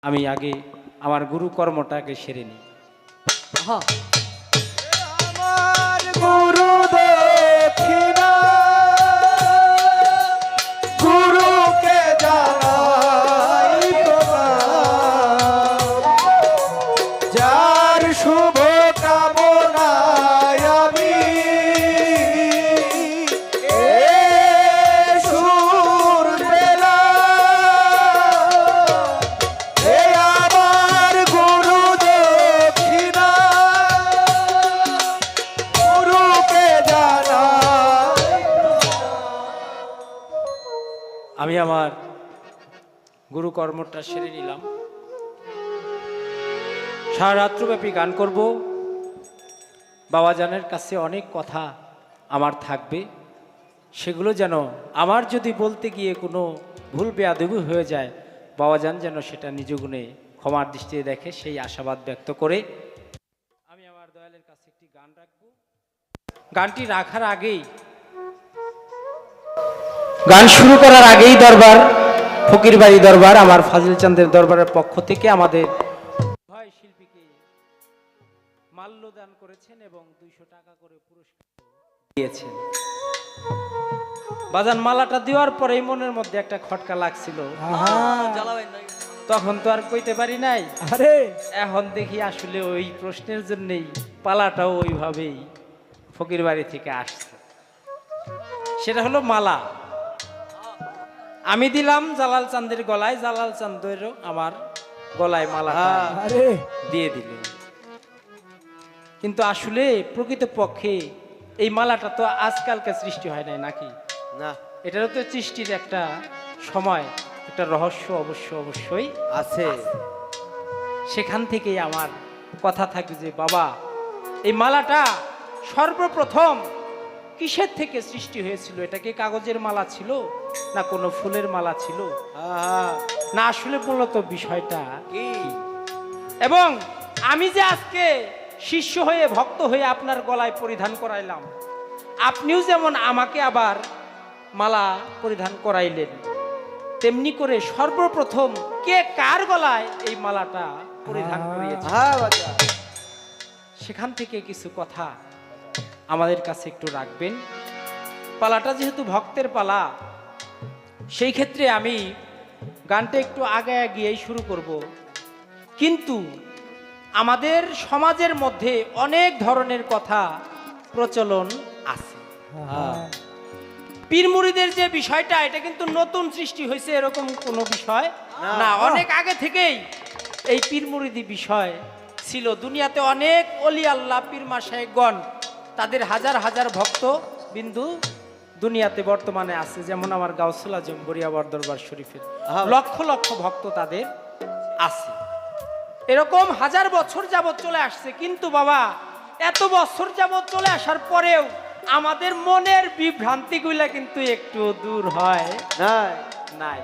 আমি আগে আমার গুরু কর্মটাকে সেরে নিই। হ্যাঁ আমার গুরু দক্ষিণা গুরুকে জানাই প্রণাম। যার শুভ কামনায় আমি এ সুর পেলাম। এ আমার গুরু দক্ষিণা গুরুকে জানাই। আমি আমার গুরু কর্মটা সেরে নিলাম। সারা রাত্রব্যাপী গান করব। বাবাজানের কাছে অনেক কথা আমার থাকবে, সেগুলো যেন আমার যদি বলতে গিয়ে কোনো ভুল বেয়াদবি হয়ে যায়, বাবাজান যেন সেটা নিজ গুণে ক্ষমার দৃষ্টিতে দেখে, সেই আশাবাদ ব্যক্ত করে আমি আমার দয়ালের কাছে একটি গান রাখব। গানটি রাখার আগেই, গান শুরু করার আগেই দরবার, ফকিরবাড়ি দরবার, আমার ফাজিল চাঁদের দরবারের পক্ষ থেকে আমাদের উভয় শিল্পীকে মাল্যদান করেছেন এবং 200 টাকা করে পুরস্কার দিয়েছেন। বাজান মালাটা দেওয়ার পরেই মনের মধ্যে একটা খটকা লাগছিল, জ্বালাবেন না। তখন তো আর কইতে পারি নাই। আরে এখন দেখি আসলে ওই প্রশ্নের জন্যই পালাটাও ওইভাবেই ফকির বাড়ি থেকে আসছে। সেটা হলো মালা। আমি দিলাম জালাল চাঁদের গলায়, জালাল চাঁদেরও আমার গলায় মালা আরে দিয়ে দিলেন। কিন্তু আসলে প্রকৃত পক্ষে এই মালাটা তো আজকালকার সৃষ্টি হয় নাই নাকি? না এটারও তো সৃষ্টির একটা সময়, একটা রহস্য অবশ্যই আছে। সেখান থেকেই আমার কথা থাকে যে বাবা, এই মালাটা সর্বপ্রথম কিসের থেকে সৃষ্টি হয়েছিল? এটা কি কাগজের মালা ছিল, না কোনো ফুলের মালা ছিল, না আসলে মূলত বিষয়টা কি? এবং আমি যে আজকে শিষ্য হয়ে ভক্ত হয়ে আপনার গলায় পরিধান করাইলাম, আপনিও যেমন আমাকে আবার মালা পরিধান করাইলেন, তেমনি করে সর্বপ্রথম কে কার গলায় এই মালাটা পরিধান করিয়েছে, হ্যাঁ বাজা। সেখান থেকে কিছু কথা আমাদের কাছে একটু রাখবেন। পালাটা যেহেতু ভক্তের পালা, সেই ক্ষেত্রে আমি গানটা একটু আগে গিয়েই শুরু করব। কিন্তু আমাদের সমাজের মধ্যে অনেক ধরনের কথা প্রচলন আছে। পীর মুরিদের যে বিষয়টা, এটা কিন্তু নতুন সৃষ্টি হয়েছে এরকম কোনো বিষয় না, অনেক আগে থেকেই এই পীর মুরিদি বিষয় ছিল। দুনিয়াতে অনেক অলি আল্লাহ পীর মাশায়েখগণ, তাদের হাজার হাজার ভক্ত বিন্দু দুনিয়াতে বর্তমানে আছে। যেমন আমার গাউসুল আজম বরিয়াবর দরবার শরীফের লক্ষ লক্ষ ভক্ত তাদের আছে। এরকম হাজার বছর যাবৎ চলে আসছে। কিন্তু বাবা, এত বছর যাবৎ চলে আসার পরেও আমাদের মনের বিভ্রান্তিগুলা কিন্তু একটু দূর হয় নাই।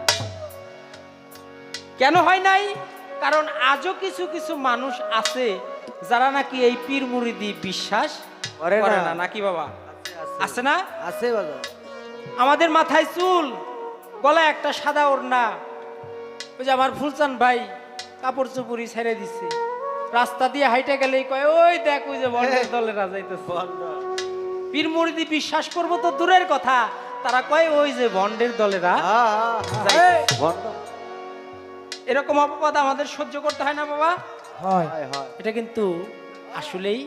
কেন হয় নাই? কারণ আজও কিছু কিছু মানুষ আছে যারা নাকি এই পীর মুরিদি বিশ্বাস করে না, নাকি বাবা? আছে না? আছে বাজা। আমাদের মাথায় চুল, গলায় একটা সাদা ওড়না, ওই যে আমার ফুলচান ভাই কাপড় চুপুরি ছেড়ে দিচ্ছে, রাস্তা দিয়ে হাইটে গেলেই কয় ওই দেখ ওই যে বন্ডের দলেরা যাইতেছে। পীর মুরিদি বিশ্বাস করব তো দূরের কথা, তারা কয় ওই যে বন্ডের দলেরা যাইতেছে। এরকম অপবাদ আমাদের সহ্য করতে হয় না বাবা? হয়। এটা কিন্তু আসলেই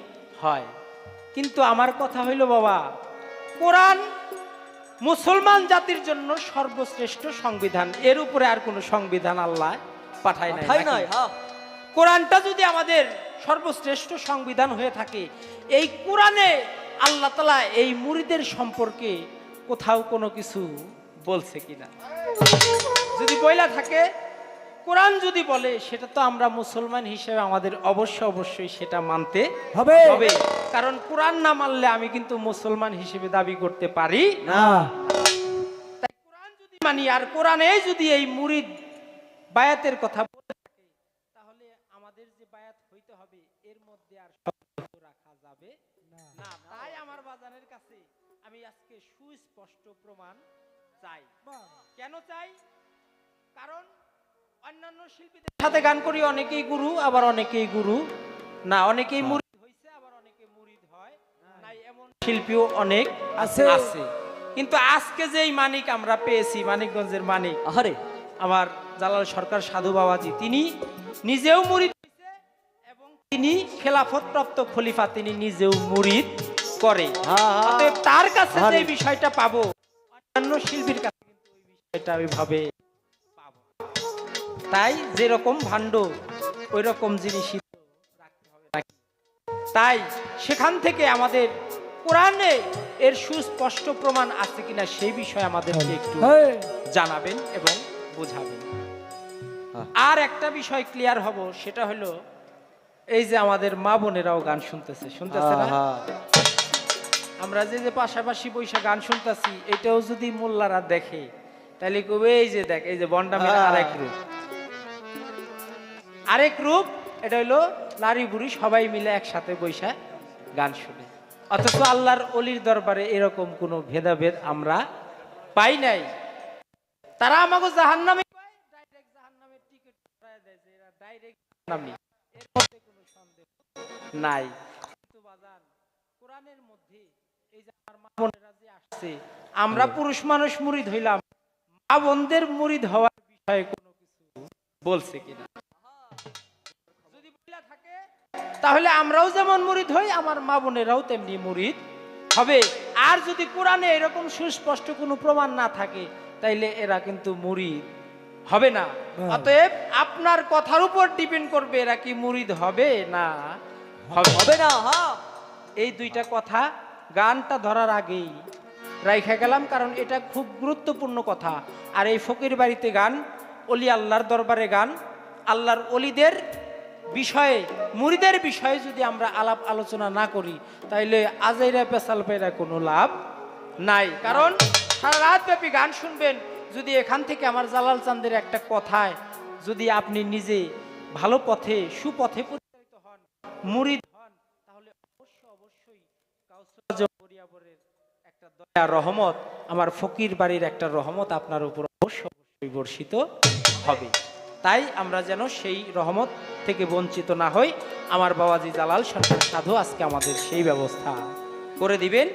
হয়। কিন্তু আমার কথা হইল বাবা, কোরআন মুসলমান জাতির জন্য সর্বশ্রেষ্ঠ সংবিধান, এর উপরে আর কোনো সংবিধান আল্লাহ পাঠায় নাই। কোরআনটা যদি আমাদের সর্বশ্রেষ্ঠ সংবিধান হয়ে থাকে, এই কোরআনে আল্লাহ তাআলা এই মুরিদের সম্পর্কে কোথাও কোনো কিছু বলছে কিনা? যদি বইলা থাকে, কোরআন যদি বলে, সেটা তো আমরা মুসলমান হিসেবে আমাদের অবশ্যই সেটা মানতে হবে। কারণ কোরআন না মানলে আমি কিন্তু মুসলমান হিসেবে দাবি করতে পারি না। তাই কোরআন যদি মানি, আর কোরআনে যদি এই মুরিদ বায়াতের কথা বলে থাকে, তাহলে আমাদের যে বায়াত হইতে হবে এর মধ্যে আর সন্দেহ রাখা যাবে না। তাই আমার বাজানের কাছে আমি আজকে সুস্পষ্ট প্রমাণ চাই। কেন চাই? কারণ অন্যান্য শিল্পীদের সাথে গান করি, অনেকেই গুরু আবার অনেকেই গুরু না, অনেকেই মুরিদ হইছে আবার অনেকে মুরিদ হয় নাই, এমন শিল্পীও অনেক আছে। আছে। কিন্তু আজকে যেই মানিক আমরা পেয়েছি, মানিকগঞ্জের মানিক আহারে আমার জালাল সরকার সাধু বাবাজি, তিনি নিজেও মুরিদ হইছে এবং তিনি খেলাফত প্রাপ্ত খলিফা, তিনি নিজেও মুরিদ করে। অতএব তার কাছে যে বিষয়টা পাবো অন্যান্য শিল্পীর কাছে কিন্তু ওই বিষয়টা ওইভাবে পাবো। তাই যেরকম ভাণ্ড ওই রকম জিনিসই রাখতে হবে নাকি? তাই সেখান থেকে আমাদের কোরআনে এর সুস্পষ্ট প্রমাণ আছে কিনা সেই বিষয়ে আমাদেরকে একটু জানাবেন এবং বোঝাবেন। আর একটা বিষয় ক্লিয়ার হব, সেটা হলো এই যে আমাদের মা বোনেরাও গান শুনতেছে না? আমরা যে যে পাশাপাশি বৈশা গান শুনতেছি, এটাও যদি মোল্লারা দেখে তাহলে কবে এই যে দেখ, এই যে বন্ডামের আরেক রূপ এটা হলো নারী বুড়ি সবাই মিলে একসাথে বৈশা গান শুনে। অথচ আল্লাহর অলির দরবারে এরকম কোনো ভেদাভেদ আমরা পাই নাই। তারা আমাকে জাহান্নামে কয়, ডাইরেক্ট জাহান্নামের টিকিট পাঠায় দেয় যে এরা ডাইরেক্ট জাহান্নামী, এর মধ্যে কোনো সন্দেহ নাই। কিন্তু বাজান, কোরআনের মধ্যে এই যে আমার মা বোনেরা যে আসছে, আমরা পুরুষ মানুষ মুরিদ হইলাম, মা বোনদের মুরিদ হওয়ার বিষয়ে কোনো কিছু বলছে কিনা? যদি বইলা থাকে তাহলে আমরাও যেমন মুরিদ হই, আমার মা বোনেরাও তেমনি মুরিদ হবে। আর যদি কোরআনে এরকম সুস্পষ্ট কোনো প্রমাণ না থাকে তাইলে এরা কিন্তু মুরিদ হবে না। অতএব আপনার কথার উপর ডিপেন্ড করবে এরা কি মুরিদ হবে না হবে না। হ্যাঁ, এই দুইটা কথা গানটা ধরার আগেই রাইখা গেলাম, কারণ এটা খুব গুরুত্বপূর্ণ কথা। আর এই ফকির বাড়িতে গান, অলি আল্লাহর দরবারে গান, আল্লাহর অলিদের বিষয়ে, মুরিদের বিষয়ে যদি আমরা আলাপ আলোচনা না করি তাইলে আজাইরা পেশাল পাইরা কোনো লাভ নাই। কারণ সারা রাত ব্যাপী গান শুনবেন, যদি এখান থেকে আমার জালাল চাঁদের একটা কথায় যদি আপনি নিজে ভালো পথে সুপথে পরিচালিত হন, মুরিদ হন, তাহলে অবশ্যই কাউসার বরিয়াবরের একটা দয়া রহমত, আমার ফকির বাড়ির একটা রহমত আপনার উপর অবশ্যই বর্ষিত হবে। তাই আমরা যেন সেই রহমত থেকে বঞ্চিত না হই। আমার বাবাজি জালাল সরকার সাধু আজকে আমাদের সেই ব্যবস্থা করে দিবেন।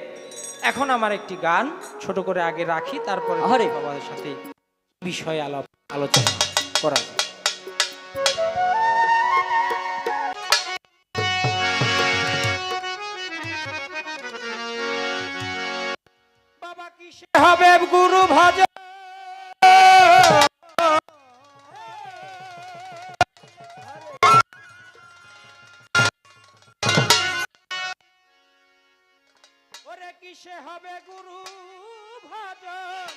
এখন আমার একটি গান ছোট করে আগে রাখি, তারপরে বাবাদের সাথে বিষয়ে আলোচনা করা যায়। বাবা কিসে হবে গুরু ভজ, ওরে কিসে হবে গুরু ভজন,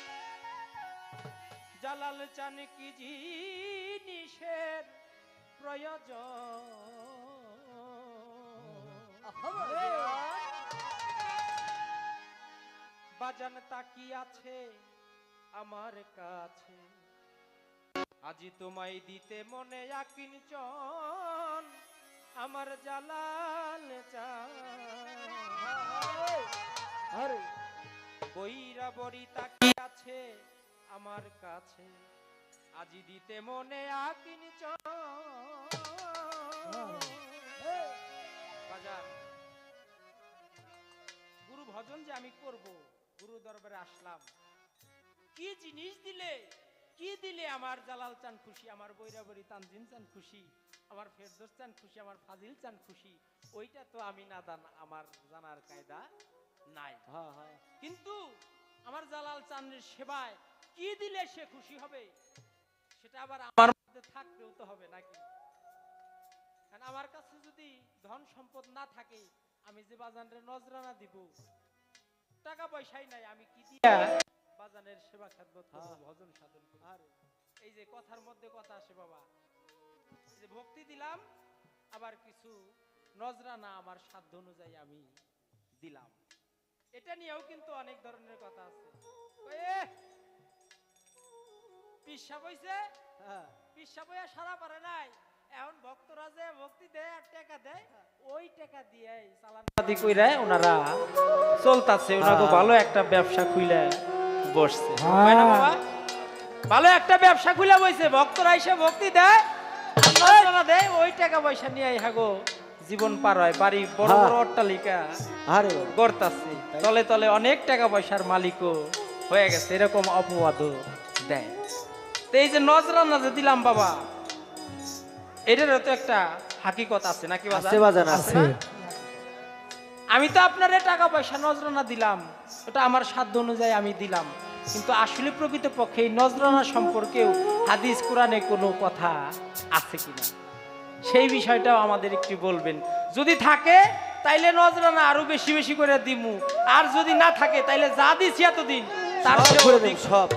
জালাল চান কি জিনিসের প্রয়োজন, বাজান তাকি আছে আমার কাছে, আজি তোমায় দিতে মনে আকিঞ্চন, আমার জালাল চান বইরা বড়ি তাকি আছে আমার কাছে, আজি দিতে মনে আকিঞ্চন। বাজার গুরু ভজন যে আমি করব, গুরু দরবারে আসলাম, কি জিনিস দিলে, কি দিলে আমার জালাল চান খুশি, আমার বৈরাবরী তানজিম চান খুশি, আমার ফেরদৌস চান খুশি, আমার ফাজিল চান খুশি, ওইটা তো আমি না আমার জানার কায়দা নাই। কিন্তু আমার জালাল চানের সেবায় কি দিলে সে খুশি হবে, সেটা আবার আমার মধ্যে থাকতেও তো হবে নাকি? কারণ আমার কাছে যদি ধন সম্পদ না থাকে, আমি যে বাজানের নজরানা দিব, টাকা পয়সাই নাই, আমি কি দিয়া বাজানের সেবা খেদমত করব, ভজন সাধন করব? এই যে কথার মধ্যে কথা আসে বাবা, এই যে ভক্তি দিলাম, আবার কিছু নজরানা আমার সাধ্য অনুযায়ী আমি দিলাম, এটা নিয়েও কিন্তু অনেক ধরনের কথা আছে। পিসাব হইছে, পিসাব হইয়া সারা পারে নাই, এখন ভক্তরা যে ভক্তি দেয় আর টাকা দেয়, ওই টাকা দিয়ে চালান কইরা ওনারা চলতাছে, ওনাকে ভালো একটা ব্যবসা খুইলে বসছে, তাই না বাবা? ভালো একটা ব্যবসা খুলে বইছে, ভক্তরা এসে ভক্তি দেয় আর নজরানা দেয়, ওই টাকা পয়সা নিয়ে হাগো জীবন পার হয়, বাড়ি বড় বড় অট্টালিকা আরে বাবা। গড়তাছে, তলে তলে অনেক টাকা পয়সার মালিকও হয়ে গেছে, এরকম অপবাদও দেয়। তো এই যে নজরানা যে দিলাম বাবা, এটারও তো একটা হাকিকত আছে নাকি বাজান? আছে বাজান, আছে। না? আমি তো আপনার টাকা পয়সা নজরানা দিলাম, ওটা আমার সাধ্য অনুযায়ী আমি দিলাম, কিন্তু আসলে প্রকৃতপক্ষে এই নজরানা সম্পর্কেও হাদিস কোরআনে কোনো কথা আছে কিনা সেই বিষয়টাও আমাদের একটু বলবেন। যদি থাকে তাইলে নজরানা আরো বেশি বেশি করে দিমু, আর যদি না থাকে তাইলে যা দিছি এতদিন তার সব চেয়েও করে অধিক দেব, সব।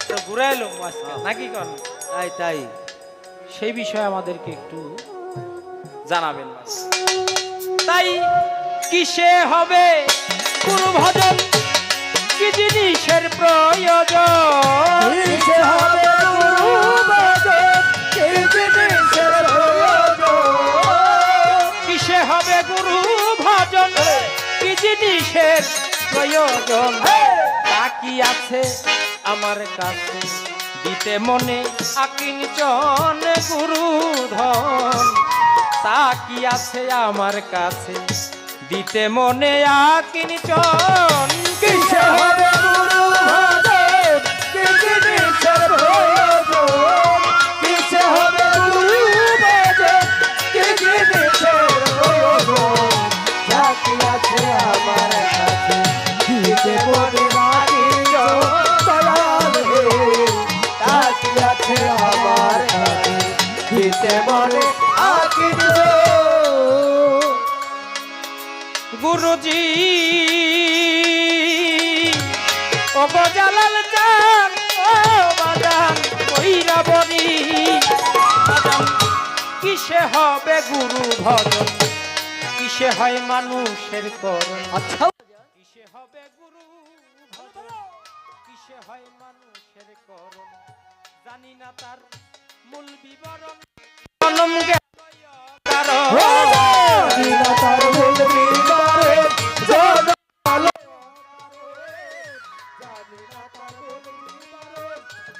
তো ঘুরে এলো আজকে নাকি কোন তাই তাই। সেই বিষয়ে আমাদেরকে একটু জানাবেন। তাই কিসে হবে গুরু ভজন, কি জিনিসের প্রয়োজন, কিসে হবে গুরু ভজন, কি জিনিসের প্রয়োজন? কিসে হবে গুরু ভজন, কি জিনিসের প্রয়োজন, তা কি আছে আমার কাছে দিতে মনে আকিঞ্চন গুরু ধন, তা কি আছে আমার কাছে দিতে মনে আকিঞ্চন। কিসে হবে গুরু ভজন, কি জিনিসের প্রয়োজন? কিসে হবে গুরু ভজন, কি জিনিসের প্রয়োজন? যা কি আছে আমার কাছে দিতে মনে আকিঞ্চন দয়াল হে, যা কি আছে আমার কাছে দিতে মনে আকিঞ্চন। গুরুজি ও জালাল চান ও বাদান কইরা বলি বাদান, কিসে হবে গুরু ভজন, কিসে হয় মানুষের করণ, আচ্ছা কিসে হবে গুরু ভজন, কিসে হয় মানুষের করণ, জানি না তার মূল বিবরণ, জনম জ্ঞান কারণ। তার বলবি করে জনম আলো। জানি না তার বলবি করে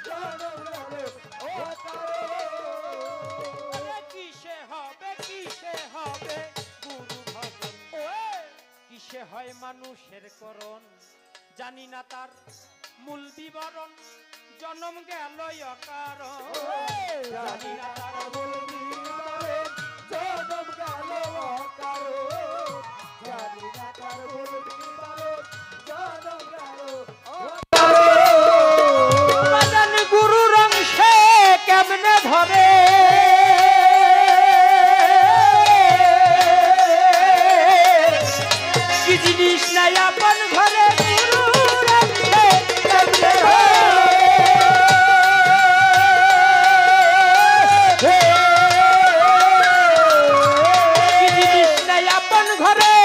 জনম আলো। কিসে হবে গুরু ভজন, কিসে হয় মানুষের করণ, জানি না তার মূল বিবরণ, জনম গেল অকারণ, জানি না তার বলবি করে জনম গেল অকারণ। জানি না তার বলবি করে জনম গেল অকারণ। বাজান গুরুর অংশে কেমনে ধরে, কি জিনিস নাই আপন ঘরে, গুরুর অংশে কেমনে ধরে, কি জিনিস নাই আপন ঘরে,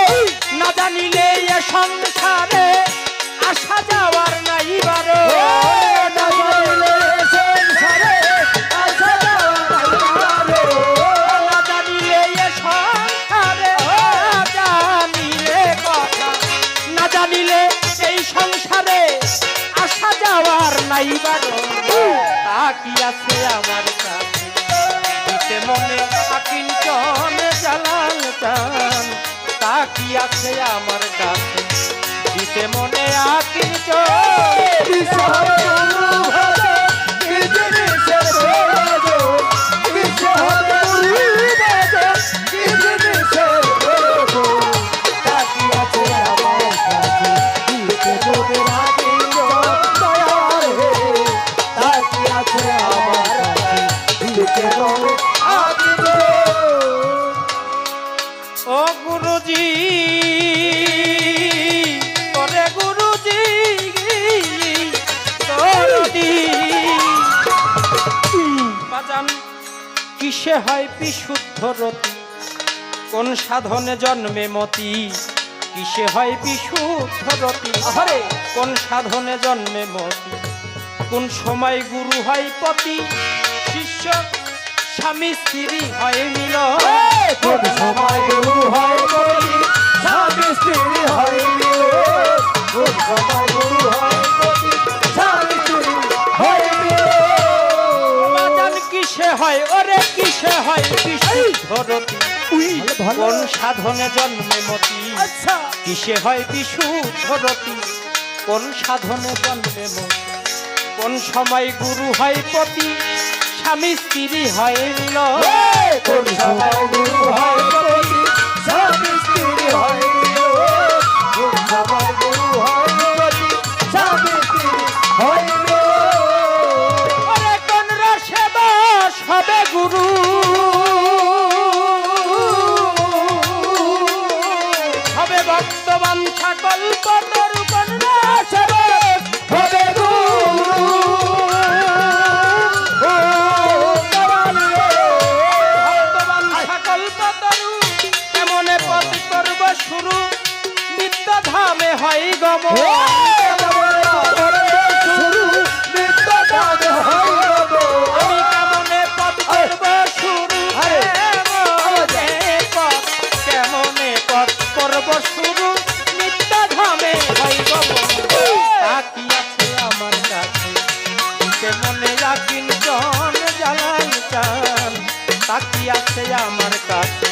না জানিলে এ সংসারে আসা যাওয়ার নাই বারো, না জানিলে সংসারে আসা যাওয়া নাই বারো। না জানিলে এ সংসারে, না জানিলে কথা, না জানিলে এই সংসারে আসা যাওয়ার নাই বারো, তা কি আছে আমার কাছে দিতে মনে আকিঞ্চন জালাল চান, তা কি আছে আমার কাছে দিতে মনে আকিঞ্চন। কিসে হবে গুরু ভজন, কি জিনিসের প্রয়োজন? কিসে হবে গুরু ভজন, কি জিনিসের প্রয়োজন? তা কি আছে আমার কাছে দিতে মনে আকিঞ্চন দয়াল হে, তা কি আছে আমার কাছে দিতে মনে আকিঞ্চন। ও গুরুজি ওরে গুরুজি তোরদি বাজান, কিসে হয় বিশুদ্ধ রতি, কোন সাধনে জন্মে মতি, কিসে হয় বিশুদ্ধ রতি, আরে কোন সাধনে জন্মে মতি, কোন সময় গুরু হয় পতি, শিষ্য স্বামী স্ত্রী হয় মিল, কোন সময় গুরু হয় পতি, স্বামী স্ত্রী হয় মিলন। কোন সময় গুরু হয় পতি, স্বামী স্ত্রী হয় মিলন। হয় বিশুদ্ধ রতি ভালো। কোন সাধনে জন্মে মতি আচ্ছা কিসে হয় বিশুদ্ধ রতি কোন সাধনে জন্মে মতি কোন সময় গুরু হয় পতি স্বামী স্ত্রী হয় মিল কোন সময় গুরু হয় পতি স্বামী স্ত্রী হয় মিলন। কোন সময় গুরু হয় পতি স্বামী স্ত্রী হয় মিলন। ওরে কোন রসে বশ হবে গুরু হবে ভক্তবান সকল পতর কোন রসে বশ হবে গুরু ও কারালে। ভক্তবান সকল পতরু কেমনে পথ করব শুরু নিত্য ধামে হয় গম আমি কেমনে পথ করব শুরু কেমনে পথ করব শুরু নিত্য ধামে হয় গম তাকি আছে আমার কাছে দিতে মনে রাখিন জন জ্বালান চান তাকি আছে আমার কাছে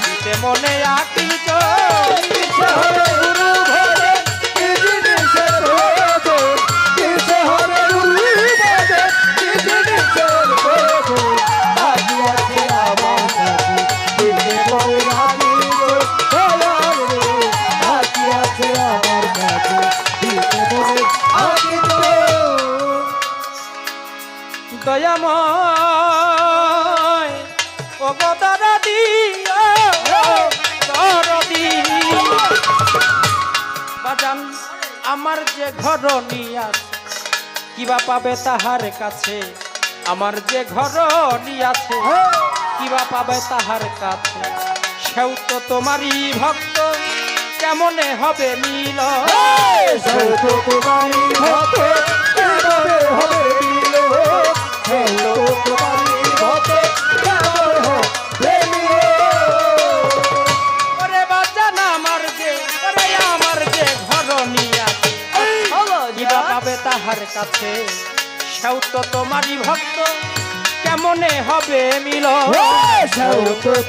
দিতে মনে রাখিন জন গুরু ভরে দয়াময় ও গদারাদি দরদি বাজান আমার যে ঘরণী আছে কিবা পাবে তাহার কাছে আমার যে ঘরণী আছে কিবা পাবে তাহার কাছে সেও তো তোমারই ভক্ত কেমনে হবে মিল ওরে বাজান আমার যে ঘরণী আছে কিবা পাবে তাহার কাছে সেও তো তোমারই ভক্ত কেমনে হবে মিল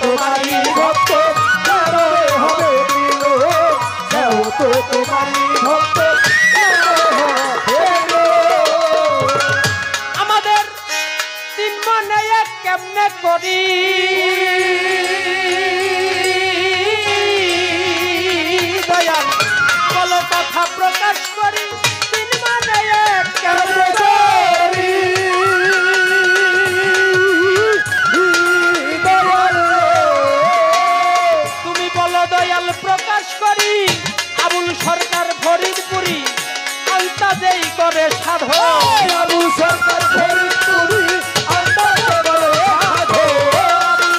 তোমারই ভক্ত হবে তোমারই ভক্ত আমাদের তিন মনে এক কেমনে করি দয়াল বলো কথা প্রকাশ করি তিন মনে এক কেমনে করি তুমি বলো দয়াল প্রকাশ করি আবুল সরকার ফরিদপুরি আন্তাজেই করে সাধন আবু সরকার ফরিদপুরি আবুল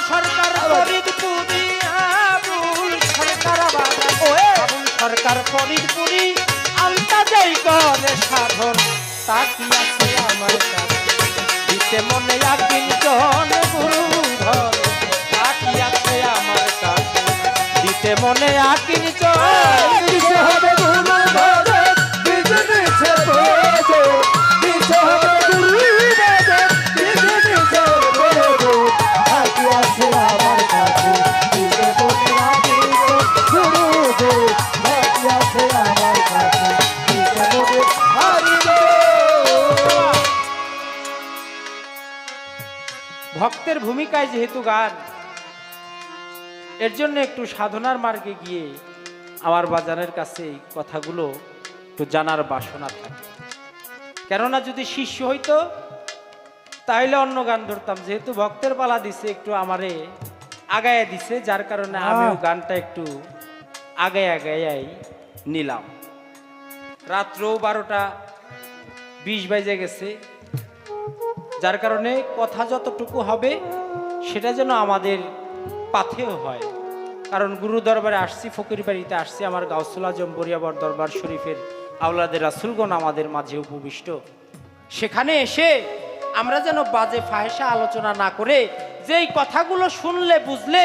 সরকার ফরিদপুরি আবুল সরকার আবুল সরকার ফরিদপুরি আন্তাজেই করে সাধন তা কি আছে আমার কাছে দিতে মনে একদিন জন গুরু ধর তা কি আছে আমার কাছে দিতে মনে একদিন জন হবে গুরু ভরে বিজনেছে বড় দিতে হবে গুরু ভরে বিজনেছে বড় হাতি আছে আমার কাছে দিতে বলে রাখি গুরু গো হাতি আছে আমার কাছে দিতে বলে হারি গো। ভক্তের ভূমিকায় যেহেতু গান এর জন্য একটু সাধনার মার্গে গিয়ে আমার বাজানের কাছে এই কথাগুলো একটু জানার বাসনা থাকে কেননা যদি শিষ্য হইতো তাইলে অন্য গান ধরতাম যেহেতু ভক্তের পালা দিছে একটু আমারে আগায় দিছে যার কারণে আমিও গানটা একটু আগায় নিলাম রাত্রও 12:20 বেজে গেছে যার কারণে কথা যতটুকু হবে সেটা যেন আমাদের পাথেও হয় কারণ গুরু দরবারে আসছি ফকির বাড়িতে আসছি আমার গাউসুল আজম বরিয়াবর দরবার শরীফের আওলাদের রাসূলগণ আমাদের মাঝে উপবিষ্ট সেখানে এসে আমরা যেন বাজে ফাহেসা আলোচনা না করে যেই কথাগুলো শুনলে বুঝলে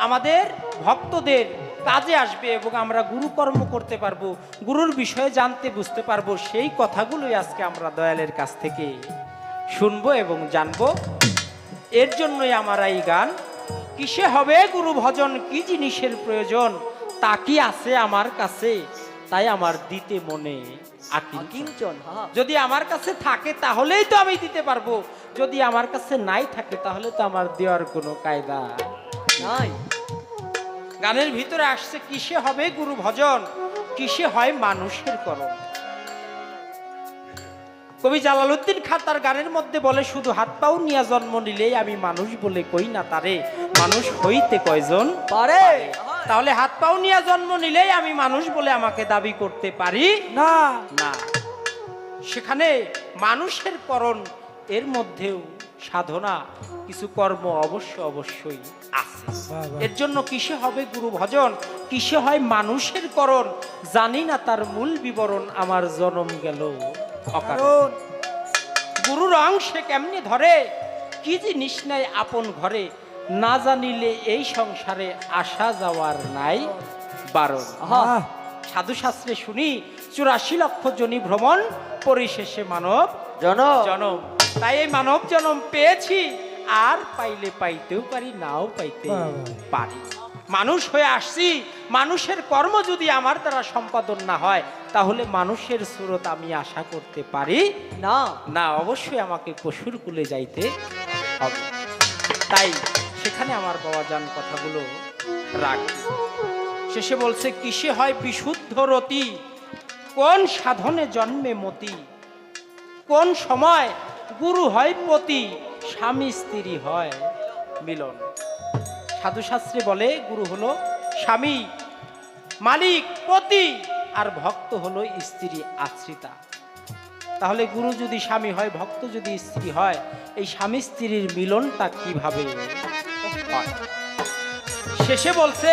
আমাদের ভক্তদের কাজে আসবে এবং আমরা গুরু কর্ম করতে পারবো গুরুর বিষয়ে জানতে বুঝতে পারবো সেই কথাগুলোই আজকে আমরা দয়ালের কাছ থেকে শুনবো এবং জানবো এর জন্যই আমার এই গান। কিসে হবে গুরু ভজন, কি জিনিসের প্রয়োজন, তা কি আছে আমার কাছে, তাই আমার দিতে মনে আকিঞ্চন। কিঞ্চন হা যদি আমার কাছে থাকে তাহলেই তো আমি দিতে পারবো, যদি আমার কাছে নাই থাকে তাহলে তো আমার দেওয়ার কোনো কায়দা। নাই। গানের ভিতরে আসছে কিসে হবে গুরু ভজন, কিসে হয় মানুষের করণ। কবি জালালউদ্দিন খান তার গানের মধ্যে বলে, শুধু হাত পাও নিয়া জন্ম নিলেই আমি মানুষ বলে কই না তারে, মানুষ হইতে কয়জন পারে। তাহলে হাত পাও নিয়া জন্ম নিলেই আমি মানুষ বলে আমাকে দাবি করতে পারি না না। সেখানে মানুষের করণ, এর মধ্যেও সাধনা কিছু কর্ম অবশ্যই আছে। এর জন্য কিসে হবে গুরু ভজন, কিসে হয় মানুষের করণ, জানি না তার মূল বিবরণ, আমার জনম গেল অকারণ। গুরুর অংশে কেমনে ধরে, কি জিনিস নাই আপন ঘরে, না জানিলে এই সংসারে আসা যাওয়ার নাই বারণ। আহ, সাধু শাস্ত্রে শুনি 84 লক্ষ জনি ভ্রমণ, পরিশেষে মানব জনম। তাই এই মানব জনম পেয়েছি, আর পাইলে পাইতেও পারি, নাও পাইতে পারি। মানুষ হয়ে আসছি, মানুষের কর্ম যদি আমার দ্বারা সম্পাদন না হয় তাহলে মানুষের সুরত আমি আশা করতে পারি না না। অবশ্যই আমাকে পশুর কুলে যাইতে হবে। তাই সেখানে আমার বাবা জান কথাগুলো রাখি। শেষে বলছে, কিসে হয় বিশুদ্ধ রতি, কোন সাধনে জন্মে মতি, কোন সময় গুরু হয় পতি, স্বামী স্ত্রী হয় মিলন। সাধু শাস্ত্রে বলে গুরু হলো স্বামী, মালিক, পতি, আর ভক্ত হলো স্ত্রী আশ্রিতা। তাহলে গুরু যদি স্বামী হয়, ভক্ত যদি স্ত্রী হয়, এই স্বামী স্ত্রীর মিলনটা কিভাবে হয়? শেষে বলছে,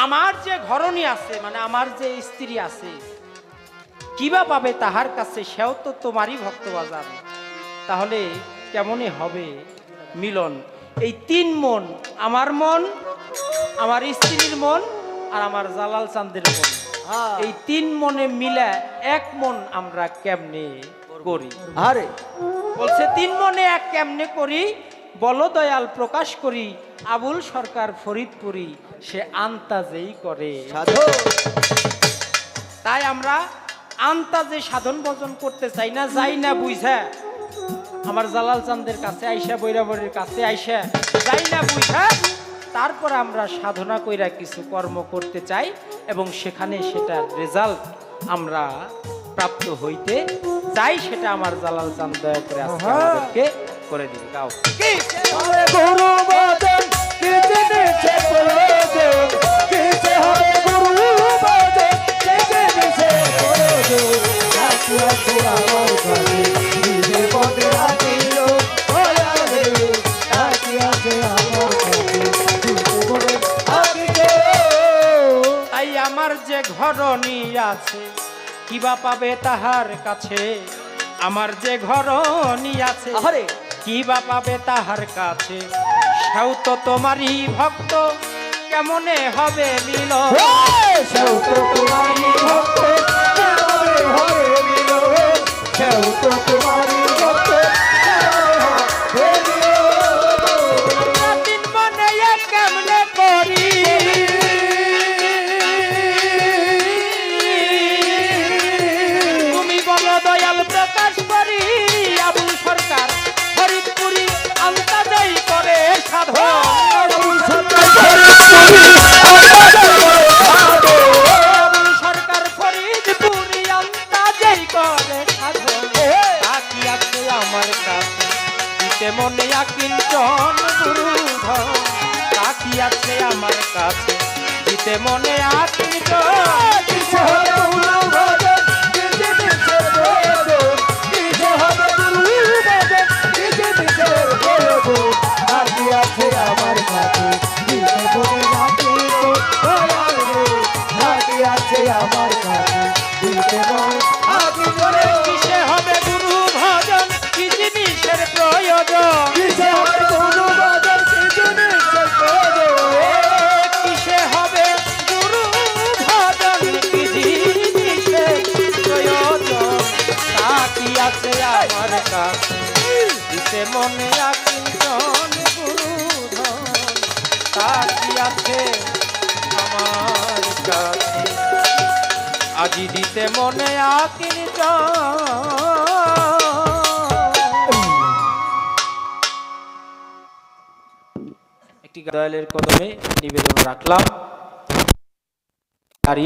আমার যে ঘরণী আছে, মানে আমার যে স্ত্রী আছে, কিবা পাবে তাহার কাছে, সেও তো তোমারই ভক্ত বাজার। তাহলে কেমনে হবে মিলন? এই 3 মন, আমার মন, আমার স্ত্রীর মন, আর আমার জালাল চাঁদের মন, হ্যাঁ। এই 3 মনে মিলে 1 মন আমরা কেমনে করি? আরে বলছে 3 মনে 1 কেমনে করি, বলো দয়াল প্রকাশ করি, আবুল সরকার ফরিদপুরি সে আন্তাজেই করে। সাধু তাই আমরা আন্তাজে সাধন ভজন করতে চাই না, যাই না বুঝা আমার জালাল চাঁদের কাছে আইসা, বৈরাবরের কাছে আইসা, যাই না বুঝা তারপর আমরা সাধনা কইরা কিছু কর্ম করতে চাই, এবং সেখানে সেটার রেজাল্ট আমরা প্রাপ্ত হইতে চাই। সেটা আমার জালাল চাঁদ দয়া করে আজকে আমাদেরকে করে দিন। গাও হবে গুরু ভজন, কি জিনিসের প্রয়োজন, কিসে হবে গুরু ভজন, কি জিনিসের প্রয়োজন, রাখি আছে আমার কাছে, নিজে পদে রাখিল, ওয়া রে, রাখি আছে আমার কাছে, নিজে পদে রাখিল। তাই আমার যে ঘরণী আছে, কিবা পাবে তাহার কাছে, আমার যে ঘরণী আছে, আরে কিবা পাবে তাহার কাছে, সেও তো তোমারই ভক্ত, কেমনে হবে মিলন? সেও তো তোমারই ভক্ত, কেমনে হবে মিলন, সেও তো তোমারই ভক্ত, কেমনে হবে মিলন। 3 মনে এক কেমনে করি, তুমি বলো দয়াল প্রকাশ করি, আবুল সরকার ফরিদপুরি আন্তাজাই করে সাধন। আবুল সরকার ফরিদপুরি আন্তাজাই করে সাধন। বাকি আছে আমার কাছে, দিতে মনে আকিঞ্চন গুরু ধন, বাকি আছে আমার কাছে, দিতে মনে আকিঞ্চন। কিসে হবে গুরু ভজন, কি জিনিসের প্রয়োজন, কিসে হবে গুরু ভজন, কি জিনিসের প্রয়োজন, রাখি আছে আমার কাছে, নিজে পদে রাখিল, ওয়া রে, রাখি আছে আমার কাছে, নিজে পদে রাখিল। কিসে হবে গুরু ভজন, কি জিনিসের প্রয়োজন, কিসে হবে গুরু ভজন, কি জিনিসের প্রয়োজন, কিসে হবে গুরু ভজন, কি জিনিসের প্রয়োজন, তা কি আছে আমার কাছে, দিতে দিতে মনে আকিঞ্চন গুরুধন তা কি আছে আমার কাছে আজি দিতে মনে আকিঞ্চন একটি দয়ালের কদমে নিবেদন রাখলাম আর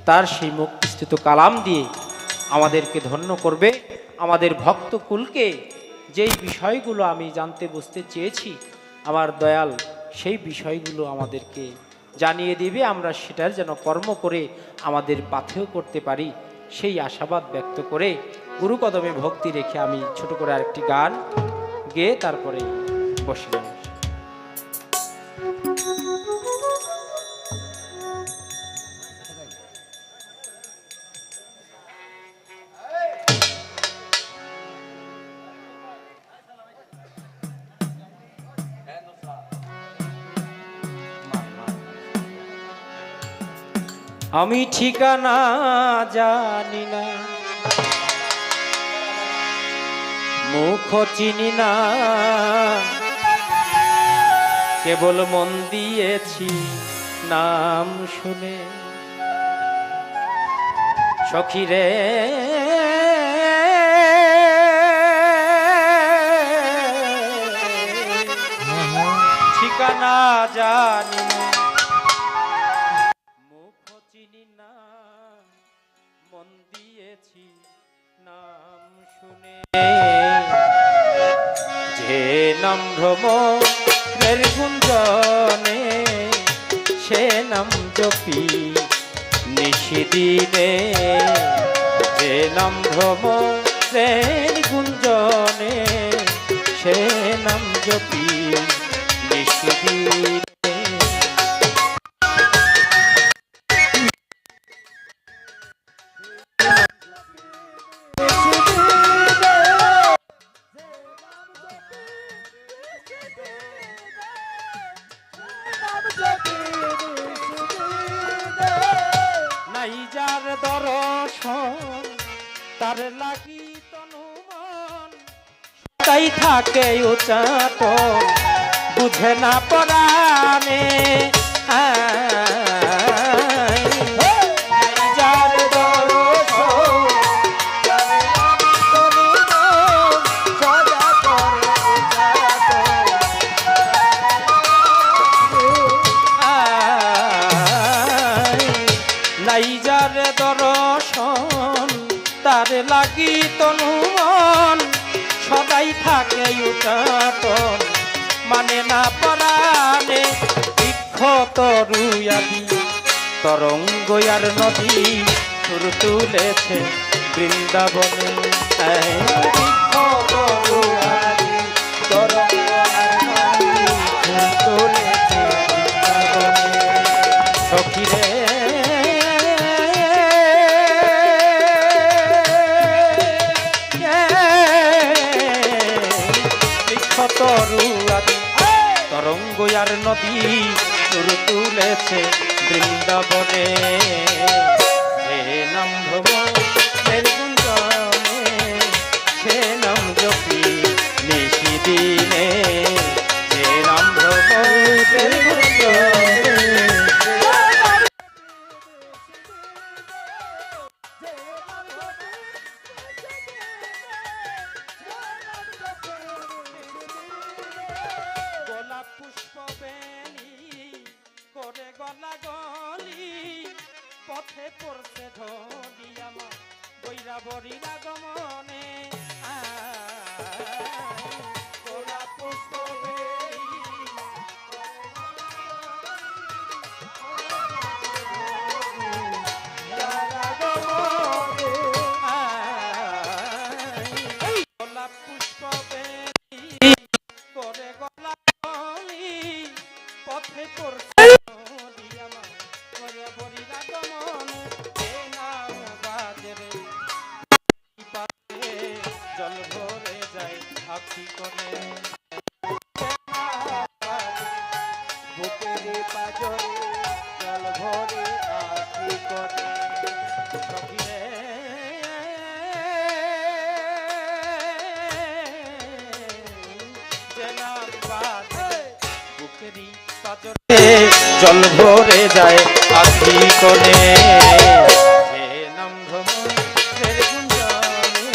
তার সেই মুক্তিস্থিত কালাম দিয়ে আমাদেরকে ধন্য করবে আমাদের ভক্তকুলকে যেই বিষয়গুলো আমি জানতে বুঝতে চেয়েছি আমার দয়াল সেই বিষয়গুলো আমাদেরকে জানিয়ে দিবে আমরা সেটার যেন কর্ম করে আমাদের পাথেয় করতে পারি সেই আশাবাদ ব্যক্ত করে গুরু কদমে ভক্তি রেখে আমি ছোট করে আরেকটি গান গেয়ে তারপরে বসলাম। আমি ঠিকানা জানি না মুখ চিনি না কেবল মন দিয়েছি নাম শুনে সখী রে ঠিকানা জানি না মন দিয়েছি নাম শুনে যে নাম ভ্রমণের গুঞ্জনে সে নাম জপি নিশিদিনে যে নাম ভ্রমণের গুঞ্জনে সে নাম জপি নিশিদিনে নাই যার দর্শন তার লাগি তনুমন তাই থাকে উচাট বুঝে না পরাণে নাই যার দর্শন নাই যার দর্শন তার লাগি তনুমন সদাই থাকে উচাটন মানে না পরাণে বৃক্ষ তরুয়াদি তরঙ্গ আর নদী সুর তুলেছে বৃন্দাবনে বৃক্ষ তরুয়াদি তরঙ্গ আর নদী সুর তুলেছে বৃন্দাবনে সখী রে তরঙ্গ আর নদী সুর তুলেছে বৃন্দাবনে সে নাম ভ্রমণের গুঞ্জনে সে নাম জপি নিশিদিনে সে নাম ভ্রমণের গুঞ্জনে পুষ্প বেনি করে গলা গলি পথে পড়ছে ধনি আমার বৈরা বরি আগমনে গোলাপ পুষ্প গোলাপ পুষ্প বেনি করে গলা পথে পড়ছে জল ভরে যায় আখি করে বুকের পাজরে জল ভরে আখি করে সখিরে জল ভরে যায় আখি কোণে যে নাম ভ্রমণের গুঞ্জনে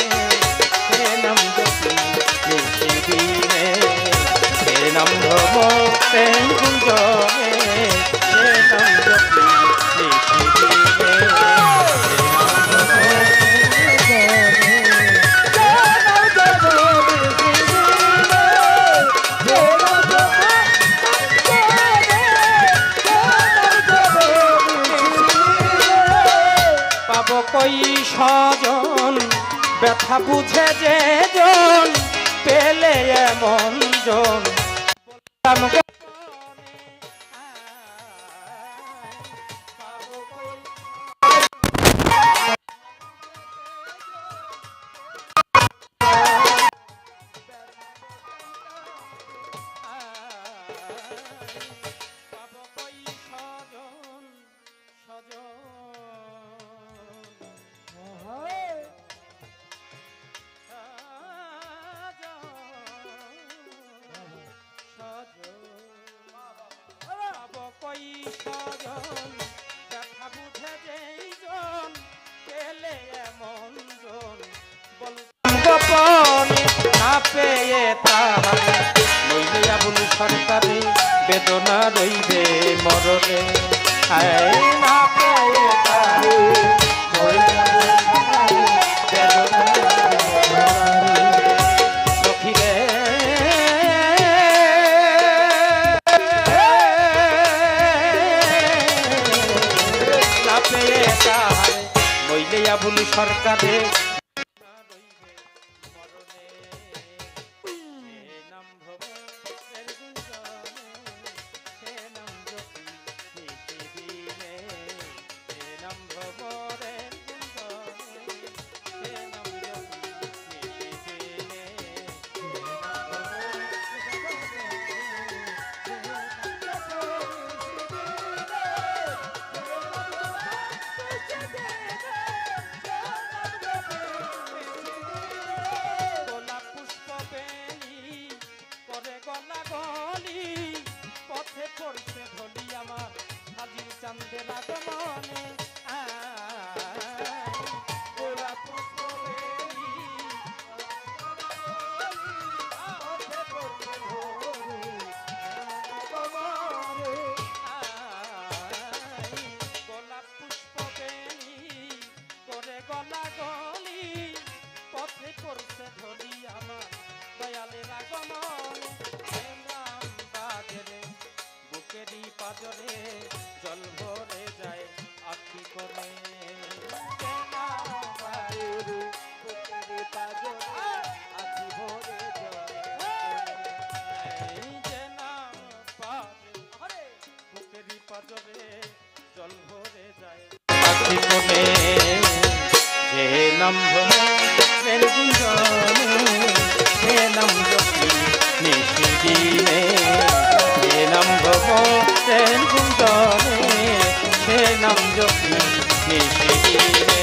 সে নাম জপি নিশিদিনে সে নাম ভ্রমণের গুঞ্জনে সে নাম জপি নিশিদিনে কই স্বজন ব্যথা বুঝে যে জন পেলে এমন জন না পেয়ে তাহারে নইলে আবুল সরকারে বেদনা রইবে মরণে না পেয়ে তাহারে সখিরে না পেয়ে তাহারে নইলে আবুল সরকারে জল ভরে যায় আখি কোণে জল ভরে যায় আখি কোণে যে নাম ভ্রমণের গুঞ্জনে সে নাম জপি নিশিদিনে সে নাম ভ্রমণের গুঞ্জনে সে নাম জপি নিশিদিনে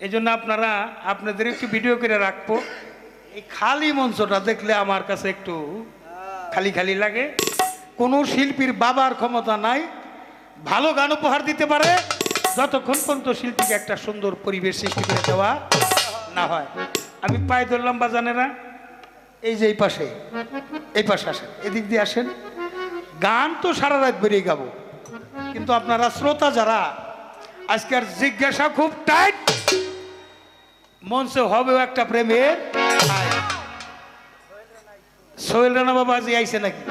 এই জন্য আপনাদের একটু ভিডিও করে রাখবো। এই খালি মঞ্চটা দেখলে আমার কাছে একটু খালি খালি লাগে। কোনো শিল্পীর বাবার ক্ষমতা নাই, ভালো গান উপহার দিতে পারে যতক্ষণ পর্যন্ত শিল্পীকে একটা সুন্দর পরিবেশ সৃষ্টি করে দেওয়া না হয়। আমি পায়ে ধরলাম বাজানেরা, এই যে এই পাশে আসেন, এদিক দিয়ে আসেন। গান তো সারা রাত বেরিয়ে গাবো, কিন্তু আপনারা শ্রোতা যারা আজকের জিজ্ঞাসা খুব টাইট, মঞ্চে হবেও একটা প্রেমের। সোহেল রানা বাবা যে আইছে নাকি?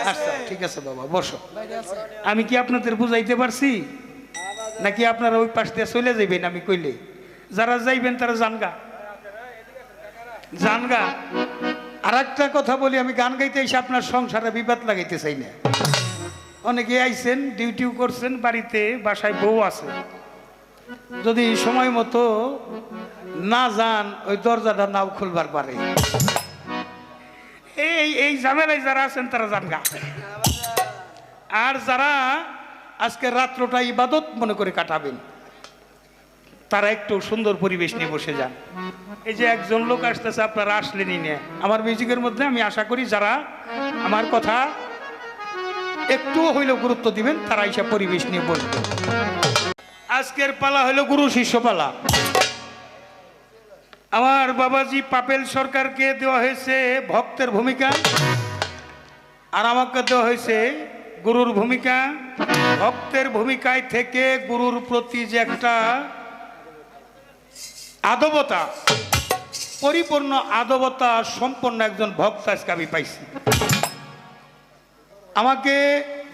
আচ্ছা ঠিক আছে বাবা, বসো। আমি কি আপনাদের বুঝাইতে পারছি নাকি আপনারা ওই পাশ দিয়ে চলে যাইবেন? আমি কইলে যারা যাইবেন তারা জানগা। আর একটা কথা বলি, আমি গান গাইতে এসে আপনার সংসারে বিবাদ লাগাইতে চাই না। অনেকে আইছেন, ডিউটিও করছেন, বাড়িতে বাসায় বউ আছে, যদি সময় মতো না যান ওই দরজাটা নাও খুলবার পারে। এই ঝামেলায় যারা আছেন তারা যান গা। আর যারা আজকে রাত্রটা ইবাদত মনে করে কাটাবেন তারা একটু সুন্দর পরিবেশ নিয়ে বসে যান। এই যে একজন লোক আসতেছে, আপনারা আসলেনই না। আমার মিউজিকের মধ্যে আমি আশা করি যারা আমার কথা একটু হইলেও গুরুত্ব দিবেন তারা এইসব পরিবেশ নিয়ে বসবেন। আজকের পালা হলো গুরু শিষ্য পালা। আমার বাবাজি পাপেল সরকারকে দেওয়া হয়েছে ভক্তের ভূমিকা, আর আমাকে দেওয়া হয়েছে গুরুর ভূমিকা। ভক্তের ভূমিকায় থেকে গুরুর প্রতি যে একটা আদবতা, পরিপূর্ণ আদবতা সম্পন্ন একজন ভক্ত আজকে আমি পাইছি। আমাকে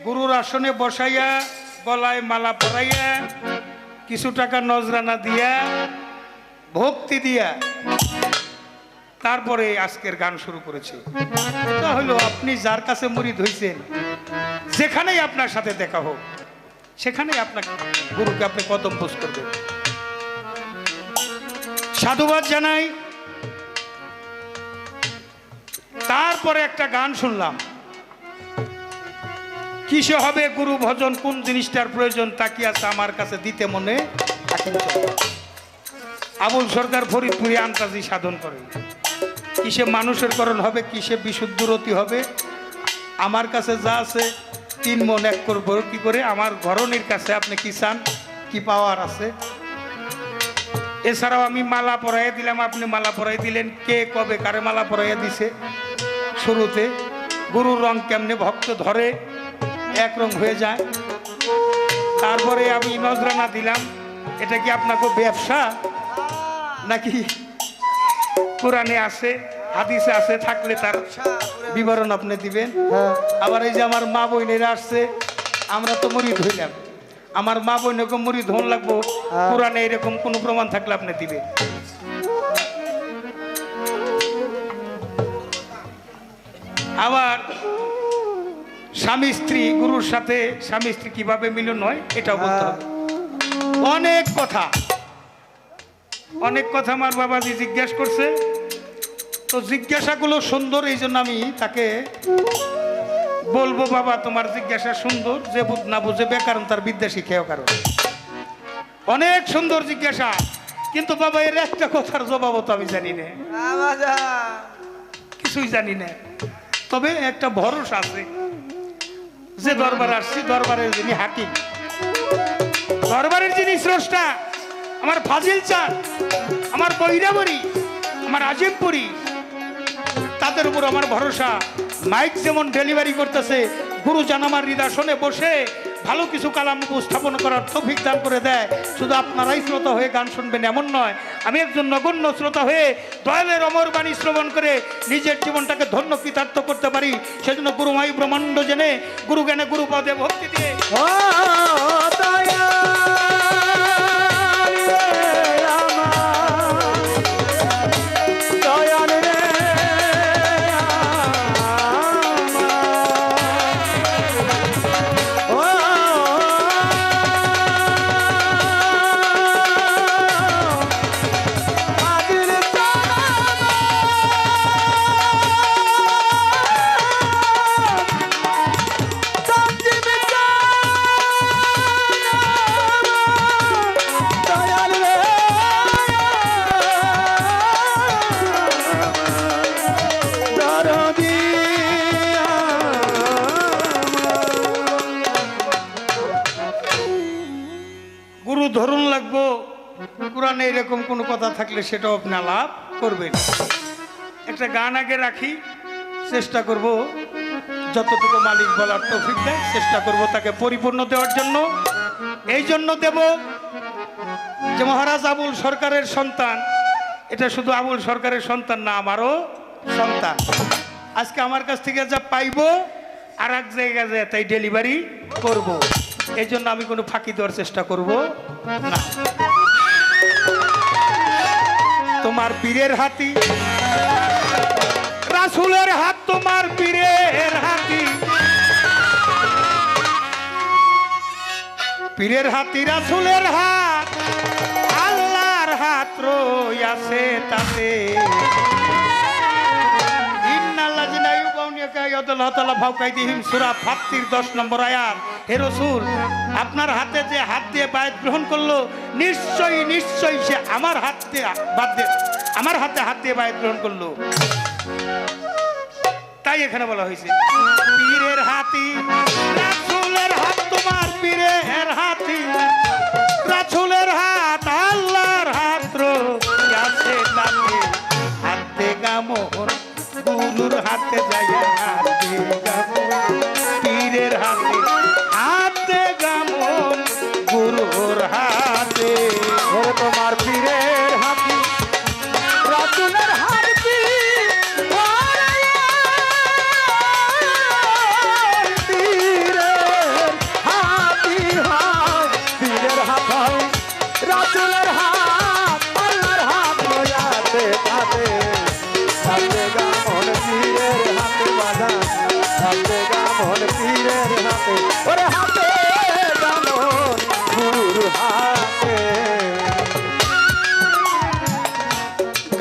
গুরুর আসনে বসাইয়া গলায় মালা পরাইয়া কিছু টাকা নজরানা দিয়া ভক্তি দিয়া তারপরে আজকের গান শুরু করেছে। এটা হলো আপনি যার কাছে মুরিদ হইছেন, যেখানেই আপনার সাথে দেখা হোক সেখানেই আপনাকে গুরুকে আপনি কদম বোস করবেন। সাধুবাদ জানাই। তারপরে একটা গান শুনলাম, কিসে হবে গুরু ভজন, কোন জিনিসটার প্রয়োজন তাকিয়ে আছে আমার কাছে দিতে মনে। আবুল সরকার ফরিদপুরে আন্তাজি সাধন করে। কিসে মানুষের করণ হবে, কিসে বিশুদ্ধরতি হবে, আমার কাছে যা আছে 3 মন 1 করবো কি করে। আমার ঘরণীর কাছে আপনি কি চান, কি পাওয়ার আছে। এছাড়াও আমি মালা পরাইয়া দিলাম, আপনি মালা পরাই দিলেন। কে কবে কারে মালা পরাইয়া দিছে। শুরুতে গুরুর রং কেমনে ভক্ত ধরে, এক রং হয়ে যায়। তারপরে আমি নজরানা দিলাম। এটা কি আপনাকে ব্যবসা নাকি কোরআনে আছে হাদিসে আছে, থাকলে তার বিবরণ আপনি দিবেন। আবার এই যে আমার মা বোনেরা আসছে, আমরা তো মুরিদ হইলাম, আমার মা বোনকে মুরিদ হন লাগবো, কোরআনে এরকম কোনো প্রমাণ থাকলে আপনি দিবেন। আবার স্বামী স্ত্রী, গুরুর সাথে স্বামী স্ত্রী কিভাবে মিলন হয় এটাও বলতে হবে। অনেক কথা আমার বাবাজি জিজ্ঞাসা করছে, তো জিজ্ঞাসাগুলো সুন্দর, এই জন্য আমি তাকে বলবো, বাবা তোমার জিজ্ঞাসা সুন্দর, যে না বুঝে বেকারণ তার বিদ্যা শিখেও কারণ। অনেক সুন্দর জিজ্ঞাসা, কিন্তু বাবা এর একটা কথার জবাবও তো আমি জানি না, কিছুই জানি না। তবে একটা ভরসা আছে, যে দরবার আসছি, দরবারের যিনি হাকিম, দরবারের যিনি স্রষ্টা, আমার ফাজিল চাঁদ, আমার বৈরাবরী, আমার আজিমপুরী, তাদের উপর আমার ভরসা। মাইক যেমন ডেলিভারি করতেছে, গুরু জান আমার হৃদয়াসনে বসে ভালো কিছু কালাম উপস্থাপন করার তৌফিক দান করে দেয়। শুধু আপনারাই শ্রোতা হয়ে গান শুনবেন এমন নয়, আমি একজন নগণ্য শ্রোতা হয়ে দয়ালের অমর বাণী শ্রবণ করে নিজের জীবনটাকে ধন্য কৃতার্থ করতে পারি। সেজন্য গুরুময় ব্রহ্মাণ্ড জেনে, গুরু জ্ঞানে, গুরু পদে ভক্তি দিয়ে ধরুন লাগবো। কোরআনে এরকম কোনো কথা থাকলে সেটাও আপনি লাভ করবেন। একটা গান আগে রাখি, চেষ্টা করব যতটুকু মালিক বলার তৌফিক দেয়, চেষ্টা করব তাকে পরিপূর্ণ দেওয়ার জন্য। এই জন্য দেব যে মহারাজ আবুল সরকারের সন্তান, এটা শুধু আবুল সরকারের সন্তান না, আমারও সন্তান। আজকে আমার কাছ থেকে যা পাইবো আর এক জায়গায় যায় তাই ডেলিভারি করব। এই জন্য আমি কোনো ফাঁকি দেওয়ার চেষ্টা করব না। তোমার পীরের হাতি রাসূলের হাত, তোমার পীরের হাতি, পীরের হাতি রাসূলের হাত, আল্লাহর হাত রইয়াছে তাতে ইন্নাল্লাযিনা ইউবাউনিয়াকা ইয়াদাল্লাহু তাআলা ফাওকাইদিহিম সূরা ফাত্তির 10 নম্বর আয়াত। হে রাসূল, আপনার হাতে যে হাত দিয়ে বায়াত গ্রহণ করলো নিশ্চয়ই নিশ্চয়ই সে আমার হাত দিয়ে আমার হাতে হাত দিয়ে বায়াত গ্রহণ করলো। তাই এখানে বলা হয়েছে পীরের হাতি রাসূলের হাত, তোমার পীরের হাতি রাসূলের হাত, আল্লাহর হাত রইয়াছে তাতে হাতে গামন গুরুর হাতে যাইয়া হাতে গামন পীরের হাতে হাতে গামন গুরুর হাতে। ওরে তোমার পীরের হাতি রাসূলের হাতি পীরের হাতি হয় পীরের হাত হয় রাসূলের হাত আল্লাহর হাত রইয়াছে তাতে হাতে গামন পীরের হাতে বাঁধা হাতে গামন পীরের হাতে ওরে হাতে গামন গুরুর হাতে।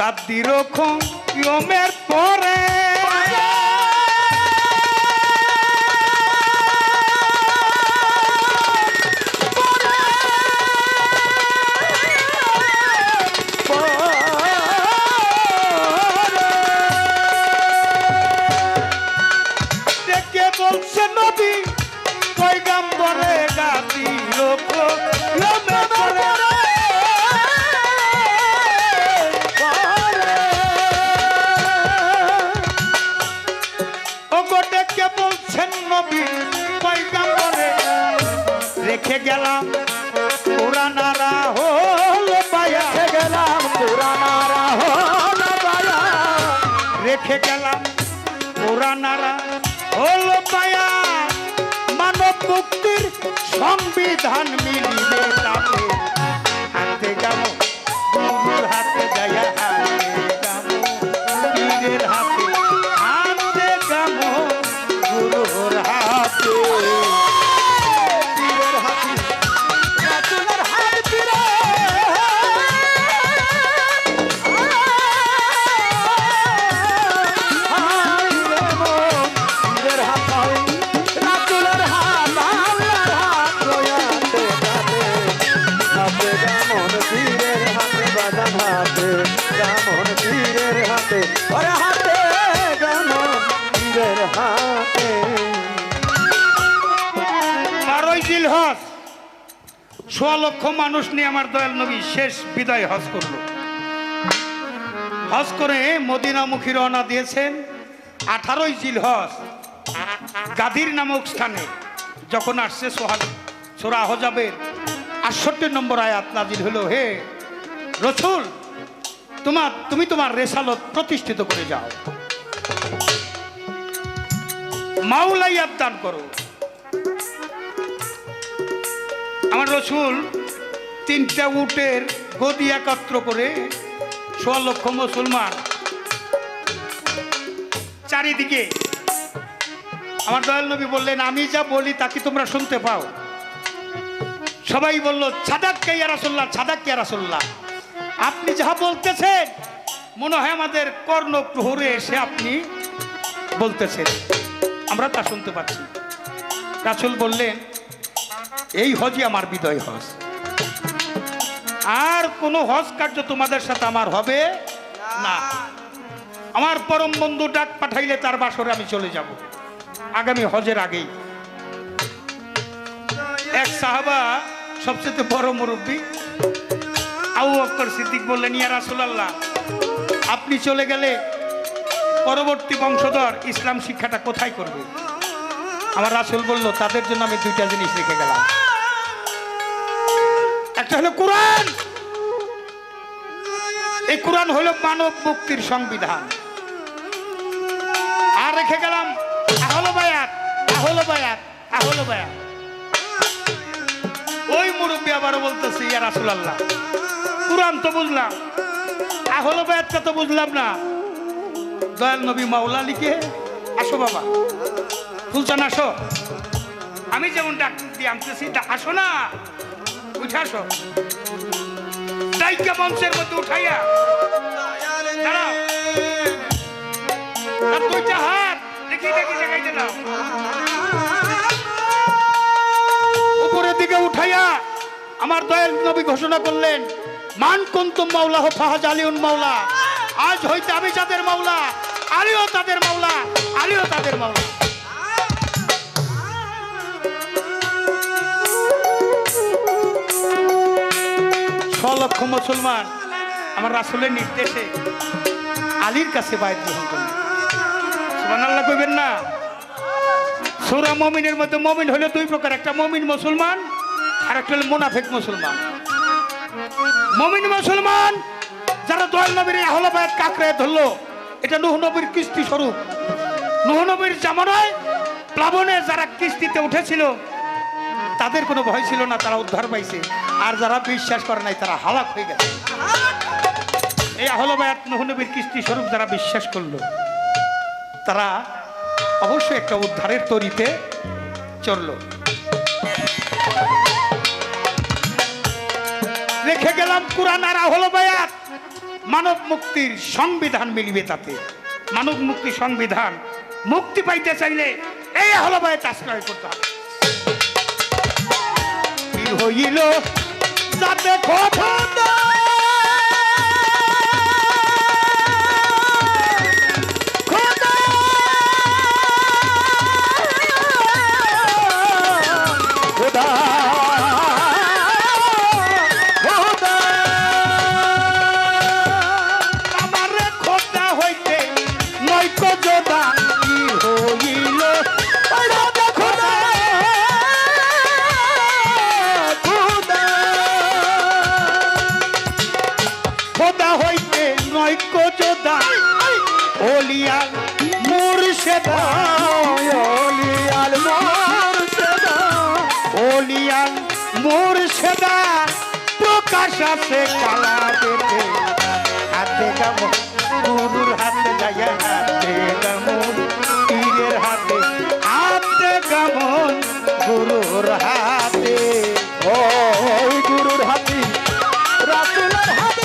গাদ্দির ইয়মের পরে ডেকে বলছে নবী পয়গাম্বরে গাদ্দির ইয়মের পরে ডেকে বলছেন নবী পয়গাম্বরে রেখে গেলাম পুরানারা হল পায়া গেলাম পুরানারা হল বায়া রেখে গেলাম পুরানারা হল পায়া মানব মুক্তির সংবিধান মিলিবে তাতে হাতে গাম গুরুর হাতে যায়া হাতে গাম পীরের হাতে হাতে গাম গুরুর হাতে পীরের হাতি রাসূলের হাত পীরের পীরের হাত হয় রাসূলের হাত আল্লাহর হাত রইয়াছে তাতে হাতে গামন পীরের হাতে বাঁধা হাতে গামন পীরের হাতে ওরে হাতে গামন পীরের হাতে। 12 জিলহজ 1.25 লক্ষ মানুষ নিয়ে আমার দয়াল নবী শেষ বিদায় হজ করলো। হজ করে মদিনামুখী রওনা দিয়েছেন 18 জিলহজ গাদির নামক স্থানে যখন আসছে সূরা আহজাবের 68 নম্বর আয়াত নাজিল হলো, হে রাসূল, তুমি তোমার রেসালত প্রতিষ্ঠিত করে যাও, মাওলাইয়াত দান করো। আমার রাসূল 3টা উটের গদি একত্র করে 1.25 লক্ষ মুসলমান চারিদিকে আমার দয়াল নবী বললেন, আমি যা বলি তা কি তোমরা শুনতে পাও? সবাই বলল, সাদাক্কা ইয়া রাসূলুল্লাহ, সাদাক্কা ইয়া রাসূলুল্লাহ, আপনি যা বলতেছেন মনে হয় আমাদের কর্ণপ্রহরে এসে আপনি বলতেছেন, আমরা তা শুনতে পাচ্ছি। রাসূল বললেন, এই হজই আমার বিদায় হজ, আর কোনো হজ কার্য তোমাদের সাথে আমার হবে না। আমার পরম বন্ধু ডাক পাঠাইলে তার বাসরে আমি চলে যাব আগামী হজের আগেই। এক সাহাবা সবচেয়ে বড় মুরব্বী আবু বকর সিদ্দিক বললেন, ইয়া রাসূলুল্লাহ, আপনি চলে গেলে পরবর্তী বংশধর ইসলাম শিক্ষাটা কোথায় করবে? আমার রাসূল বলল, তাদের জন্য আমি 2টা জিনিস রেখে গেলাম, একটা হলো কোরআন, এই কোরআন হলো মানব মুক্তির সংবিধান, আর রেখে গেলাম আহলে বায়াত, আহলে বায়াত, আহলে বায়াত। ওই মুরব্বী আবারও বলতেছে, ইয়া রাসূলুল্লাহ, কোরআন তো বুঝলাম, আহলে বায়াতটা তো বুঝলাম না। দয়াল নবী মাওলা লিখে, আসো বাবা ফুলচান আসো, আমি যেমন ডাক দিয়ে আনতেছি আসো না, ওই উঠে আসো দায়িকা মঞ্চের মধ্যে উঠাইয়া দাঁড়াও আর দুইটা হাত দেখি দেখি দেখাইতে দাও উপরের দিকে উঠাইয়া আমার দয়াল নবী ঘোষণা করলেন মান কুনতুম মাওলাহু ফাহাজ আলিউন মাওলা আজ হইতে আমি যাদের মাওলা আলিও তাদের মাওলা আলিও তাদের মাওলা লক্ষ মুসলমান আমার রাসূলের নির্দেশে আলীর কাছে বায়াত গ্রহণ করলেন সুবহানাল্লাহ কইবেন না সূরা মুমিনের মধ্যে মুমিন হলো দুই প্রকার একটা মুমিন মুসলমান আর একটা হলো মুনাফিক মুসলমান মুমিন মুসলমান যারা দয়াল নবীর আহলে বায়াত কাকড়ে ধরলো এটা নূহ নবীর কিস্তি স্বরূপ নূহ নবীর জামানায় প্লাবনে যারা কিস্তিতে উঠেছিল তাদের কোনো ভয় ছিল না তারা উদ্ধার পাইছে আর যারা বিশ্বাস করে নাই তারা হালাক হয়ে গেছে এই আহলে বায়াত নূহ নবীর কিস্তি স্বরূপ যারা বিশ্বাস করলো তারা অবশ্যই একটা উদ্ধারের তরিতে চললো রেখে গেলাম কুরআন আর আহলে বায়াত মানব মুক্তির সংবিধান মিলবে তাতে মানব মুক্তি সংবিধান মুক্তি পাইতে চাইলে এই আহলে বায়াত আশ্রয় করতে হবে কি হইল যাতে কথা ওলিয়াল মুর্শিদা ওলিয়াল মুর্শিদা ওলিয়াল মুর্শিদা প্রকাশ আছে কালা দেখে হাতে কামড় গুরুর হাতে যায় হাতে কামড় পীরের হাতে হাতে কামড় গুরুর হাতে ওই গুরুর হাতে রাসূলের হাতে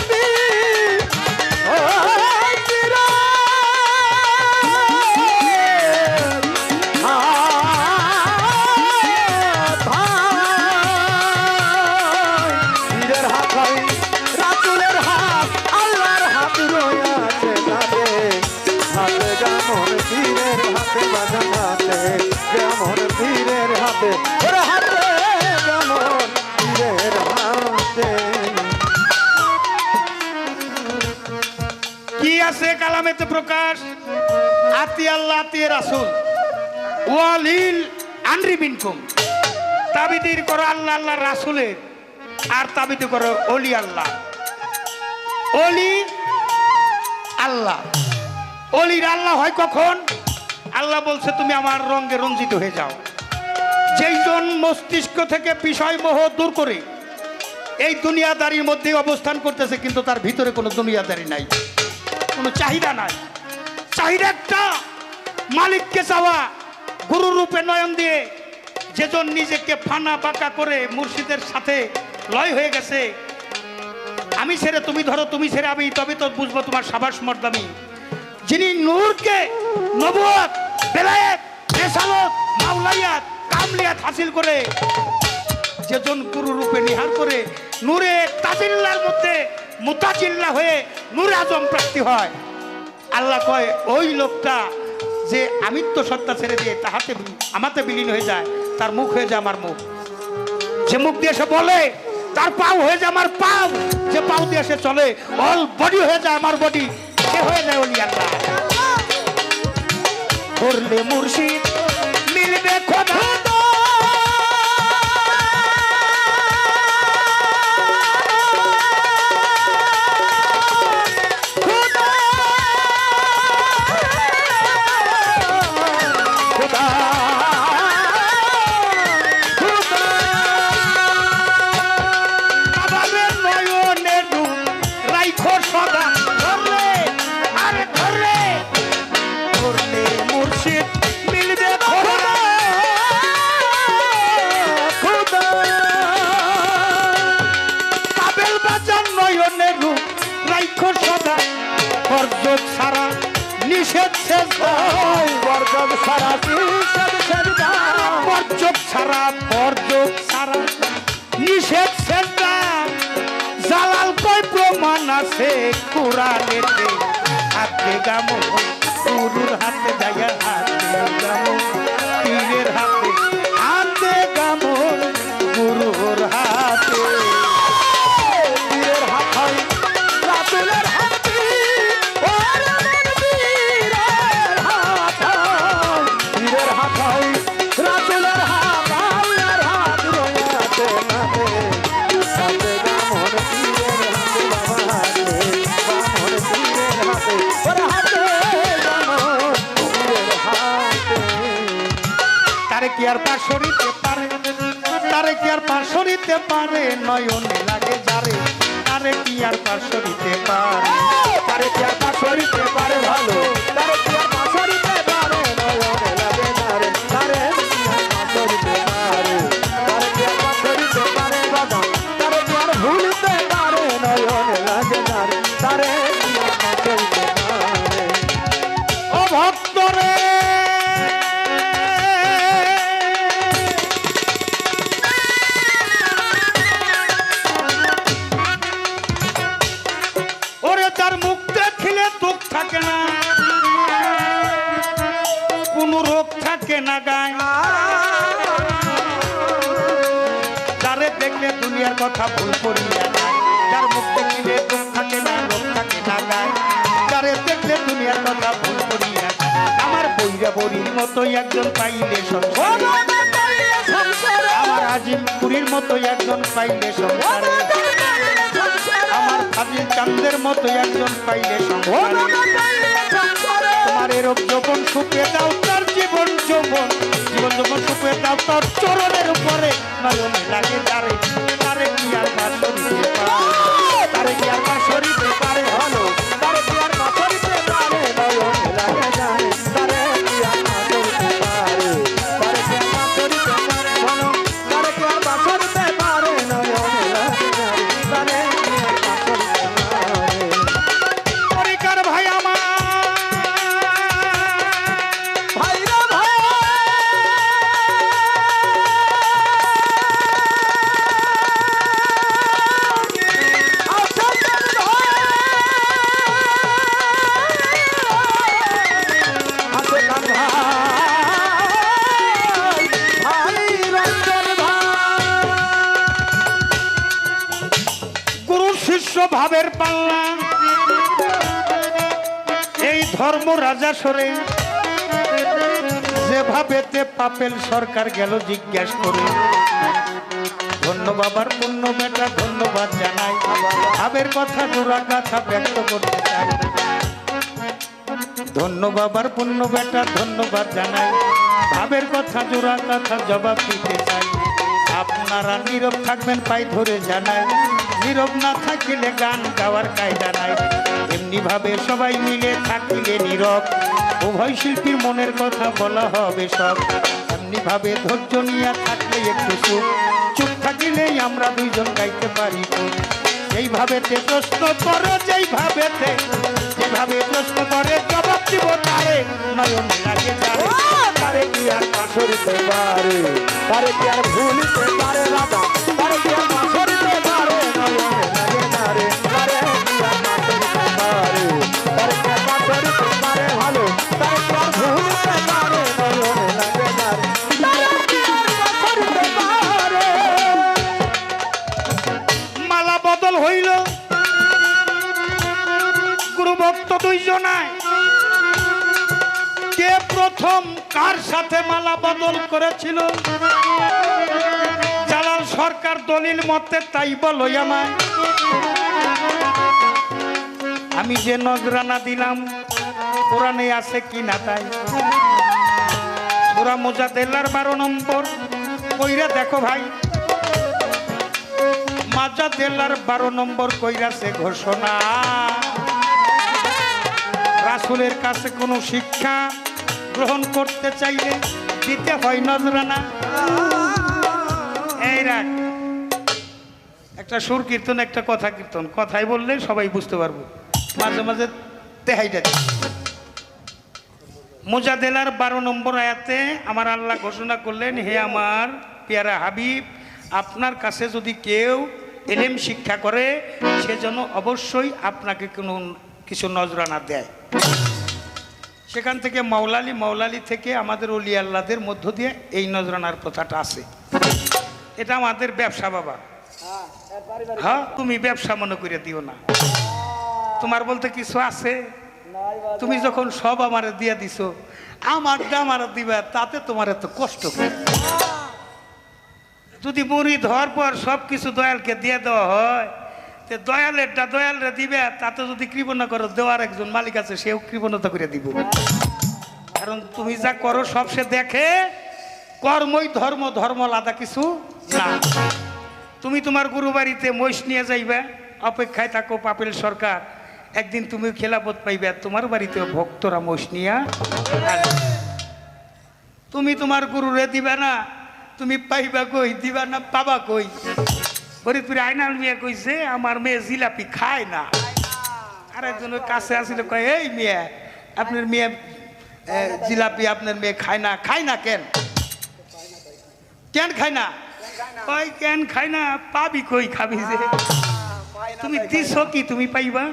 কি আছে কালামেতে প্রকাশ আতি আল্লাহ আতি রাসূল ওয়ালিল আমরি মিনকুম তাবিদির করো আল্লাহ আল্লাহ রাসূলের আর তাবিদি করো ওলি আল্লাহ ওলি আল্লাহ ওলির আল্লাহ হয় কখন আল্লাহ বলছে তুমি আমার রঙে রঞ্জিত হয়ে যাও যেইজন মস্তিষ্ক থেকে বিষয় মোহ দূর করে এই দুনিয়াদারির মধ্যে অবস্থান করতেছে কিন্তু তার ভিতরে কোনো দুনিয়াদারি নাই কোনো চাহিদা নাই চাহিদা একটা মালিককে চাওয়া গুরু রূপে নয়ন দিয়ে যেজন নিজেকে ফানা বাঁকা করে মুর্শিদের সাথে লয় হয়ে গেছে আমি ছেড়ে তুমি ধরো তুমি ছেড়ে আমি তবে তো বুঝবো তোমার সাবাস মর্দামি যিনি নূরকে নবুয়ত বেলায়েত রিসালত মাওলাইয়াত কামলিয়াত হাসিল করে যেজন গুরু রূপে নিহার করে নূরে তাজিল্লার মধ্যে মুতাজিল্লা হয়ে নূর আজম প্রাপ্তি হয় আল্লাহ কয় ওই লোকটা যে আমিত্ব সত্তা ছেড়ে দিয়ে তাহাতে আমাতে বিলীন হয়ে যায় তার মুখ হয়ে যায় আমার মুখ যে মুখ দিয়ে সে বলে তার পাও হয়ে যায় আমার পাও যে পাও দিয়ে সে চলে অল বডি হয়ে যায় আমার বডি সে হয়ে যায় ওলি আল্লাহ করলে মুর্শিদ মিলবে খোদা আব্দুল বাজার নয়নের রূপ রাইখো সদা বর্জক ছাড়া নিষেধ সেজদায় বর্জন সারা নিষেধ সেজদা বর্জক ছাড়া নিষেধ সেজদা জালাল কয় প্রমাণ আছে কোরআনেতে হাতে গামো গুরুর হাতে যাইয়া হাতে গামো পীরের হাতে গামো গুরুর হাতে পীরের হাত হয় রাতুলের হাতি ওরে মন পীরের হাত হয় পীরের হাত হয় রাতুলের হাত আল্লাহর হাত রয়াতে নাতে হাতে গামন পীরের হাতে বাবা হাতে গামন পীরের হাতে ওরে হাতে গামন পীরের হাতে তারে কি আর পাশরিতে পারে তারে কি আর পাশরিতে পারে নয়নে লাগে যারে তারে কি আর পাশরিতে পারে তারে কি আর পাশরিতে পারে ভালো তারে কি আর পাশরিতে পারে নয়নে লাগে তারে তারে কি আর পাশরিতে পারে তারে কি আর পাশরিতে পারে বাবা তারে কি আর ভুলতে পারে নয়নে লাগে তারে তারে কি আর পাশরিতে পারে ও ভক্তরে ওরে তার মুখ দেখিলে দুঃখ থাকে না কোনো রোগ থাকে না গায় যারে দেখলে দুনিয়ার কথা ভুল করিয়া যায় যার মুখ দেখিলে দুঃখ থাকে না রোগ থাকে না গায় যারে দেখলে দুনিয়ার কথা ভুল করিয়া যায় আমার বইরা বড়ির মতো একজন পাইলে সংসারে আমার আজিমপুরীর মতো একজন পাইলে সংসারে আমার ফাজিল চাঁদের মতো একজন পাইলে সংসারে তোমার এরূপ যৌবন সুপে দাও তার জীবন যৌবন সুপে দাও তার চরণের উপরে নয়নে লাগে তারে তারে কি আর পাশরিতে পারে তারে কি আর পাশরিতে পারে হলো তারে কি আর পাশরিতে পারে নয়নে লাগে তারে তারে কি আর পাশরিতে পারে তারে কি আর পাশরিতে পারে ভালো তারে কি আর পাশরিতে পারে নয়নে লাগে তারে কি আর পাশরিতে পারে পরিকার ভাই আমার ভাইরা ভাই গুরু শিষ্য ভাবের পাল্লা এই ধর্ম রাজা সরে যেভাবেতে পাপেল সরকার গেল জিজ্ঞাস করে ধন্য বাবার পুণ্য বেটা ধন্যবাদ জানাই ভাবের কথা জোড়া কথা ব্যক্ত করতে চাই ধন্য বাবার পুণ্য বেটা ধন্যবাদ জানাই ভাবের কথা জোড়া কথা জবাব দিতে চাই আপনারা নীরব থাকবেন পাই ধরে জানাই নীরব না থাকিলে গান গাওয়ার কায়দা নাই এমনি ভাবে সবাই মিলে থাকিলে নীরব উভয় শিল্পীর মনের কথা বলা হবে সব এমনি ভাবে ধৈর্য নিয়ে থাকলে একটু সুখ চুপ থাকিলেই আমরা দুইজন গাইতে পারি এইভাবেতে প্রশ্ন করো যেভাবে প্রশ্ন করে জবাব দিব তারে নয়ন লাগে তারে তারে কি আর পাশরিতে পারে তারে কি আর ভুলিতে পারে রাধা তারে কি আর পাশরিতে পারে নয়নে লাগে তারে তারে কি আর পাশরিতে পারে তারে কি আর পাশরিতে পারে ভালো তারে কি আর ভুলিতে পারে নয়নে লাগে তারে তারে কি আর পাশরিতে পারে মালা বদল হইল গুরু ভক্ত দুইজনায় কে প্রথম কার সাথে মালা বদল করেছিল জালাল সরকার দলিল মতে তাই বলো আমায় আমি যে নজরানা দিলাম কোরআনে আছে কি না তাই সূরা মুজাদ্দেলার 12 নম্বর কইরা দেখো ভাই মুজাদ্দেলার 12 নম্বর কইরাছে ঘোষণা রাসূলের কাছে কোনো শিক্ষা গ্রহণ করতে চাইলে দিতে হয় নজরানা এই রাখ একটা সুর কীর্তন, একটা কথা কীর্তন, কথাই বললে সবাই বুঝতে পারবো, মাঝে মাঝে তেহাইটা দিই। মুজাদেলার 12 নম্বর আয়াতে আমার আল্লাহ ঘোষণা করলেন, হে আমার পেয়ারা হাবিব, আপনার কাছে যদি কেউ এলেম শিক্ষা করে সে যেন অবশ্যই আপনাকে কোনো কিছু নজরানা দেয়। সেখান থেকে মাওলালি থেকে আমাদের ওলি আল্লাহদের মধ্য দিয়ে এই নজরানার কথাটা আছে। এটা আমাদের ব্যবসা বাবা। হ্যাঁ, তুমি ব্যবসা মনে করে দিও না, তোমার বলতে কিছু আছে। তুমি যখন সব আমারে দিয়ে দিছো, আমারটা আমার দিবা, তাতে তোমার এত কষ্ট করে। যদি মুড়ি ধর পর সব কিছু দয়ালকে দিয়ে দেওয়া হয়, তে দয়ালেরটা দয়ালরে দিবে, তাতে যদি কৃপণতা করো, দেওয়ার একজন মালিক আছে, সেও কৃপণতা করে দিব। কারণ তুমি যা করো সব সে দেখে। কর্মই ধর্ম, ধর্ম আলাদা কিছু না। তুমি তোমার গুরু বাড়িতে মহিষ নিয়ে যাইবে, অপেক্ষায় থাকো পাপেল সরকার, একদিন তুমি খেলাপথ পাইবে, তোমার বাড়িতে ভক্তরা মহিষ নিয়া আসবে। তুমি তোমার গুরুরে দিবা না, তুমি পাইবা কই, দিবা না পাবা কই। ফরিদপুরে আইনাল মিয়া কইছে, আমার মেয়ে জিলাপি খায় না। আর একজন ওই কাছে আসলে কয়, এই মেয়ে, আপনার মেয়ে জিলাপি আপনার মেয়ে খায় না। খায় না কেন? কেন খায় না? কয় কেন খায় না, পাবি কই, খাবি যে। তুমি দিছ কি, তুমি পাইবা?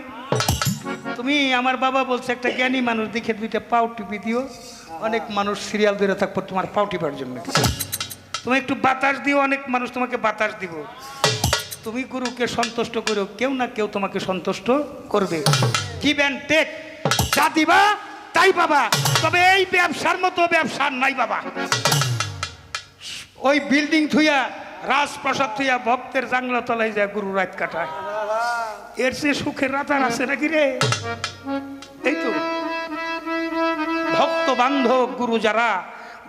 তুমি, আমার বাবা বলছে, একটা জ্ঞানী মানুষ দেখে 2টা পাও টিপি দিও। অনেক মানুষ সিরিয়াল ধরে থাকবো তোমার পাও টিপার জন্য। তুমি একটু বাতাস দিও, অনেক মানুষ তোমাকে বাতাস দিব। তুমি গুরুকে সন্তুষ্ট করো, কেউ না কেউ তোমাকে সন্তুষ্ট করবে। গিভ অ্যান্ড টেক, যা দিবা তাই বাবা। তবে এই ব্যবসার মতো ব্যবসা নাই বাবা। ওই বিল্ডিং থুইয়া, রাজপ্রাসাদ থুইয়া ভক্তের জাংলা তলায় যায় গুরু রাত কাটায়, এর চেয়ে সুখের রাত আর আছে নাকি রে? এই তো ভক্ত বান্ধব গুরু যারা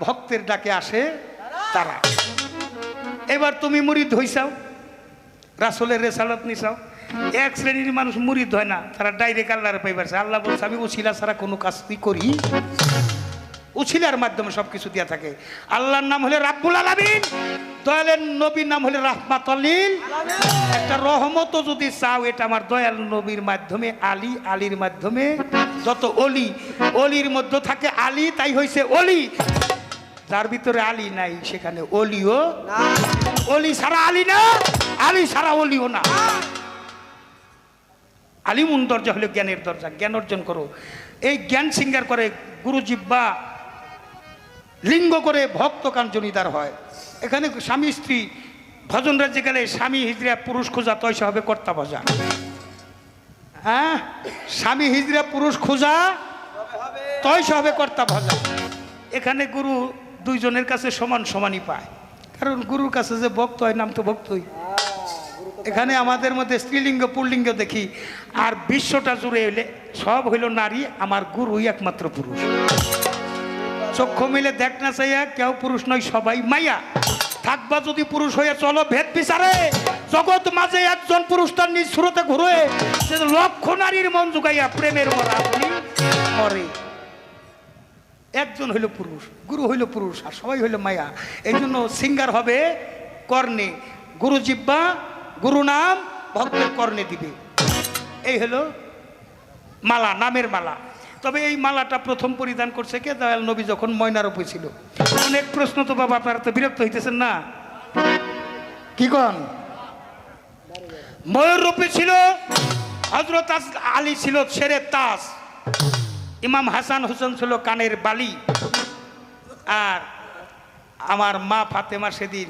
ভক্তের ডাকে আসে তারা। এবার তুমি মুরিদ হইছাও, রাসূলের রেসালত নিছাও। এক শ্রেণীর মানুষ মুরিদ হয় না, তারা ডাইরেক্ট আল্লাহরে পাইবার চায়। আল্লাহ বলছে, আমি উছিলা ছাড়া কোনো কাজ করি, উছিলার মাধ্যমে সবকিছু দিয়া থাকে। আল্লাহর নাম হলে রাব্বুল আলামিন, দয়ালের নবীর নাম হলে রাহমাতুল লিল। একটা রহমত যদি চাও, এটা আমার দয়াল নবীর মাধ্যমে, আলীর মাধ্যমে। যত অলি, অলির মধ্যে থাকে আলী, তাই হইছে অলি। যার ভিতরে আলী নাই, সেখানে অলিও না। অলি ছাড়া আলী না, আলী ছাড়া অলিও না। আলিমুন দরজা হলো জ্ঞানের দরজা, জ্ঞান অর্জন করো। এই জ্ঞান সিঙ্গার করে গুরু জিব্বা লিঙ্গ করে ভক্ত কাঞ্জনীদার হয়। এখানে স্বামী স্ত্রী ভজন রাজ্যে গেলে স্বামী হিজড়া পুরুষ খোঁজা তয়সা হবে কর্তা ভজা। হ্যাঁ, স্বামী হিজড়া পুরুষ খোঁজা তয়সা হবে কর্তা ভজা। এখানে গুরু দুইজনের কাছে সমান সমানই পায়, কারণ গুরুর কাছে যে ভক্ত হয়, নাম তো ভক্তই। এখানে আমাদের মধ্যে স্ত্রীলিঙ্গ পুল্লিঙ্গ দেখি, আর বিশ্বটা জুড়ে এলে সব হইল নারী, আমার গুরুই একমাত্র পুরুষ। চক্ষু মিলে দেখ না চাইয়া, কেউ পুরুষ নয়, সবাই মাইয়া। থাকবা যদি পুরুষ হয়ে চলো ভেদ বিচারে, জগৎ মাঝে একজন পুরুষ তার নিজ সুরতে ঘুরে, লক্ষ নারীর মন জুগাইয়া প্রেমের মরা আপনি মরে। একজন হইল পুরুষ, গুরু হইল পুরুষ, আর সবাই হইল মায়া। এই জন্য সিঙ্গার হবে কর্ণে, গুরু জিব্বা, গুরু নাম ভক্তের কর্ণে দিবে। এই হলো মালা, নামের মালা। তবে এই মালাটা প্রথম পরিধান করছে কে? দয়াল নবী যখন ময়নার উপরে ছিল। অনেক প্রশ্ন তো বাবা, আপনারা তো বিরক্ত হইতেছেন না? কি কন? ময়ূর রূপে ছিল হযরত আলী, ছিল শেরে তাজ। ইমাম হাসান হোসেন ছিল কানের বালি। আর আমার মা ফাতেমা সেদিন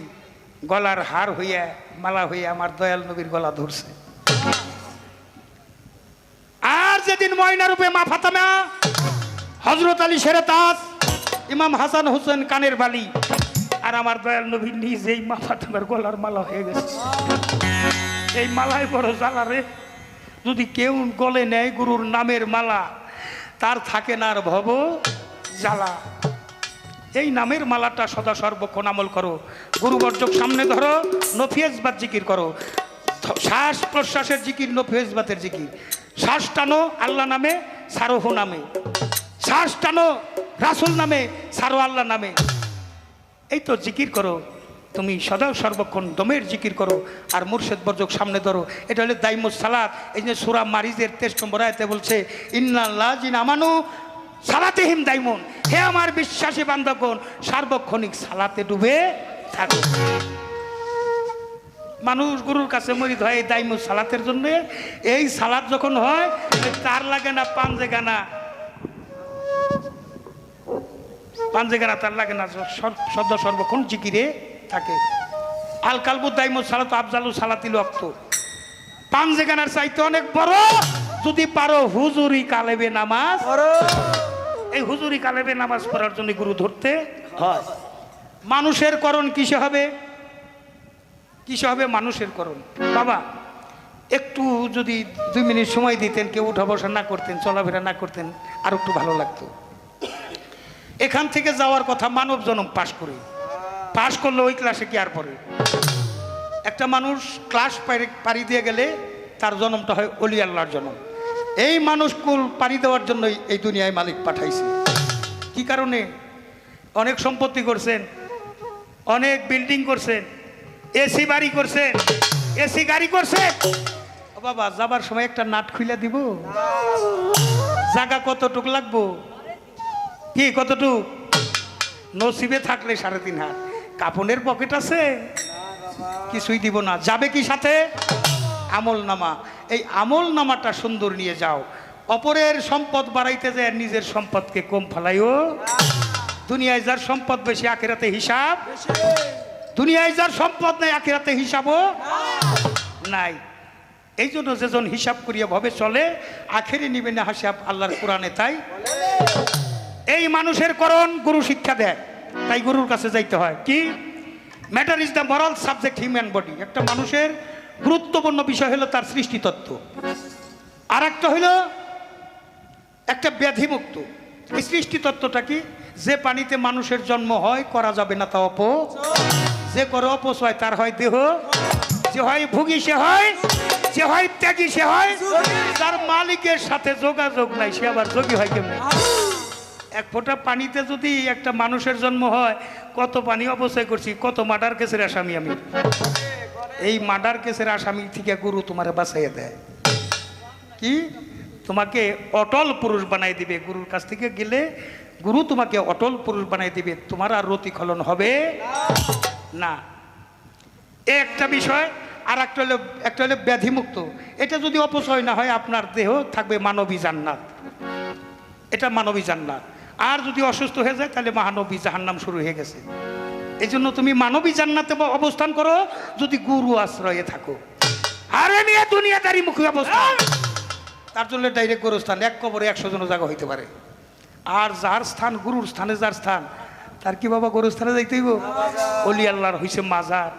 গলার হার হইয়া, মালা হইয়া আমার দয়াল নবীর গলা ধরছে। আর যেদিন ময়না রূপে মা ফাতেমা, হযরত আলী শেরে তাজ, ইমাম হাসান হোসেন কানের বালি, আর আমার দয়াল নবী নিজেই মা ফাতেমার গলার মালা হয়ে গেছে। এই মালায় বড় জ্বালা রে। যদি কেউ গলে নেয় গুরুর নামের মালা, তার থাকে না আর ভব জ্বালা। এই নামের মালাটা সদা সর্বক্ষণ আমল করো। গুরু বর্জক সামনে ধরো, নফিয়েজবাদ জিকির করো। শ্বাস প্রশ্বাসের জিকির, নফিয়েজবাদের জিকির। শ্বাস টানো আল্লাহ নামে, সারোহ নামে। শ্বাস টানো রাসূল নামে, সারো আল্লাহ নামে। এই তো জিকির করো। তুমি সদা সর্বক্ষণ দমের জিকির করো আর মুর্শেদ বর্জক সামনে ধরো। এটা হলো দাইমুস সালাত। এই যে সূরা মারিজের 23 নম্বর আয়াতে বলছে ইন্নাল্লাযিনা আমানু সালাতিহিম দাইমুন, হে আমার বিশ্বাসী বান্দাগণ সার্বক্ষণিক সালাতে ডুবে থাকো। মানুষ গুরুর কাছে মরিদ হয় এই দাইমুস সালাতের জন্য। এই সালাত যখন হয় তার লাগে না পাঞ্জেগানা তার লাগে না, সদা সর্বক্ষণ জিকিরে থাকে। আল কালবু দাইমুস সালাত আফজালু সালাতিল ওয়াক্ত, পাঞ্জেগানার চাইতে অনেক বড়। যদি পারো হুজুরি কালেবে নামাজ, এই হুজুরি কালেবে নামাজ পড়ার জন্য গুরু ধরতে হয়। মানুষের করণ কিসে হবে? কিসে হবে মানুষের করণ? বাবা একটু যদি 2 মিনিট সময় দিতেন, কেউ উঠা বসা না করতেন, চলাফেরা না করতেন, আর একটু ভালো লাগতো। এখান থেকে যাওয়ার কথা মানব জন্ম পাশ করলে ওই ক্লাসে কি আর পড়ে? একটা মানুষ ক্লাস পাড়ি দিয়ে গেলে তার জন্মটা হয় অলি আল্লাহর জন্ম। এই মানুষ কুল পাড়ি দেওয়ার জন্যই এই দুনিয়ায় মালিক পাঠাইছে। কি কারণে? অনেক সম্পত্তি করছেন, অনেক বিল্ডিং করছেন, এসি বাড়ি করছেন, এসি গাড়ি করছেন। ও বাবা যাবার সময় একটা নাট খুলে দিব? জায়গা কতটুক লাগবো? কি কতটুক? নসিবে থাকলে 3.5 হাত। কাপনের পকেট আছে? কিছুই দিব না। যাবে কি সাথে? আমল নামা। এই আমল নামাটা সুন্দর নিয়ে যাও। অপরের সম্পদ বাড়াইতে যায় নিজের সম্পদকে কম ফেলাইও। দুনিয়ায় যার সম্পদ বেশি আখিরাতে হিসাব, দুনিয়ায় যার সম্পদ নাই আখিরাতে হিসাবও নাই। এই জন্য যেজন হিসাব করিয়া ভাবে চলে আখেরে নিবে না হিসাব আল্লাহর কোরআনে তাই। এই মানুষের করণ গুরু শিক্ষা দেয়, তাই গুরুর কাছে যাইতে হয়। কি? Matter is the moral subject human body. একটা মানুষের গুরুত্বপূর্ণ বিষয় হলো তার সৃষ্টিতত্ত্ব, আর একটা হইল একটা ব্যাধিমুক্ত। এই সৃষ্টিতত্ত্বটা কি? যে পানিতে মানুষের জন্ম হয় করা যাবে না তা যে করে অপচয় তার হয় দেহ, যে হয় ভুগি সে হয়, যে হয় ত্যাগী সে হয়, যার মালিকের সাথে যোগাযোগ নাই সে আবার যোগী হয় কেমন? এক ফোঁটা পানিতে যদি একটা মানুষের জন্ম হয়, কত পানি অপচয় করছি, কত মার্ডার কেসের আসামি আমি। এই মার্ডার কেসের আসামি থেকে গুরু তোমার বাঁচাইয়া দেয়। কি? তোমাকে অটল পুরুষ বানাই দিবে। গুরুর কাছ থেকে গেলে গুরু তোমাকে অটল পুরুষ বানাই দিবে, তোমার আর রতিক্ষলন হবে না। একটা বিষয়। আর একটা হলো ব্যাধিমুক্ত। এটা যদি অপচয় না হয় আপনার দেহ থাকবে মানবী জান্নাত, এটা মানবী জান্নাত। আর যদি অসুস্থ হয়ে যায় তাহলে মহানবী জাহান্নাম শুরু হয়ে গেছে। এই জন্য তুমি মানবী জান্নাতে অবস্থান করো যদি গুরু আশ্রয়ে থাকো। আরে নিয়ে দুনিয়াদারি মুখী অবস্থান, তার জন্য ডাইরেক্ট গুরুস্থান। এক কবরে 100 জন জায়গা হইতে পারে। আর যার স্থান গুরুর স্থানে, যার স্থান তার কি বাবা গুরুস্থানে যাইতে হইব? অলি আল্লাহর হইছে মাজার।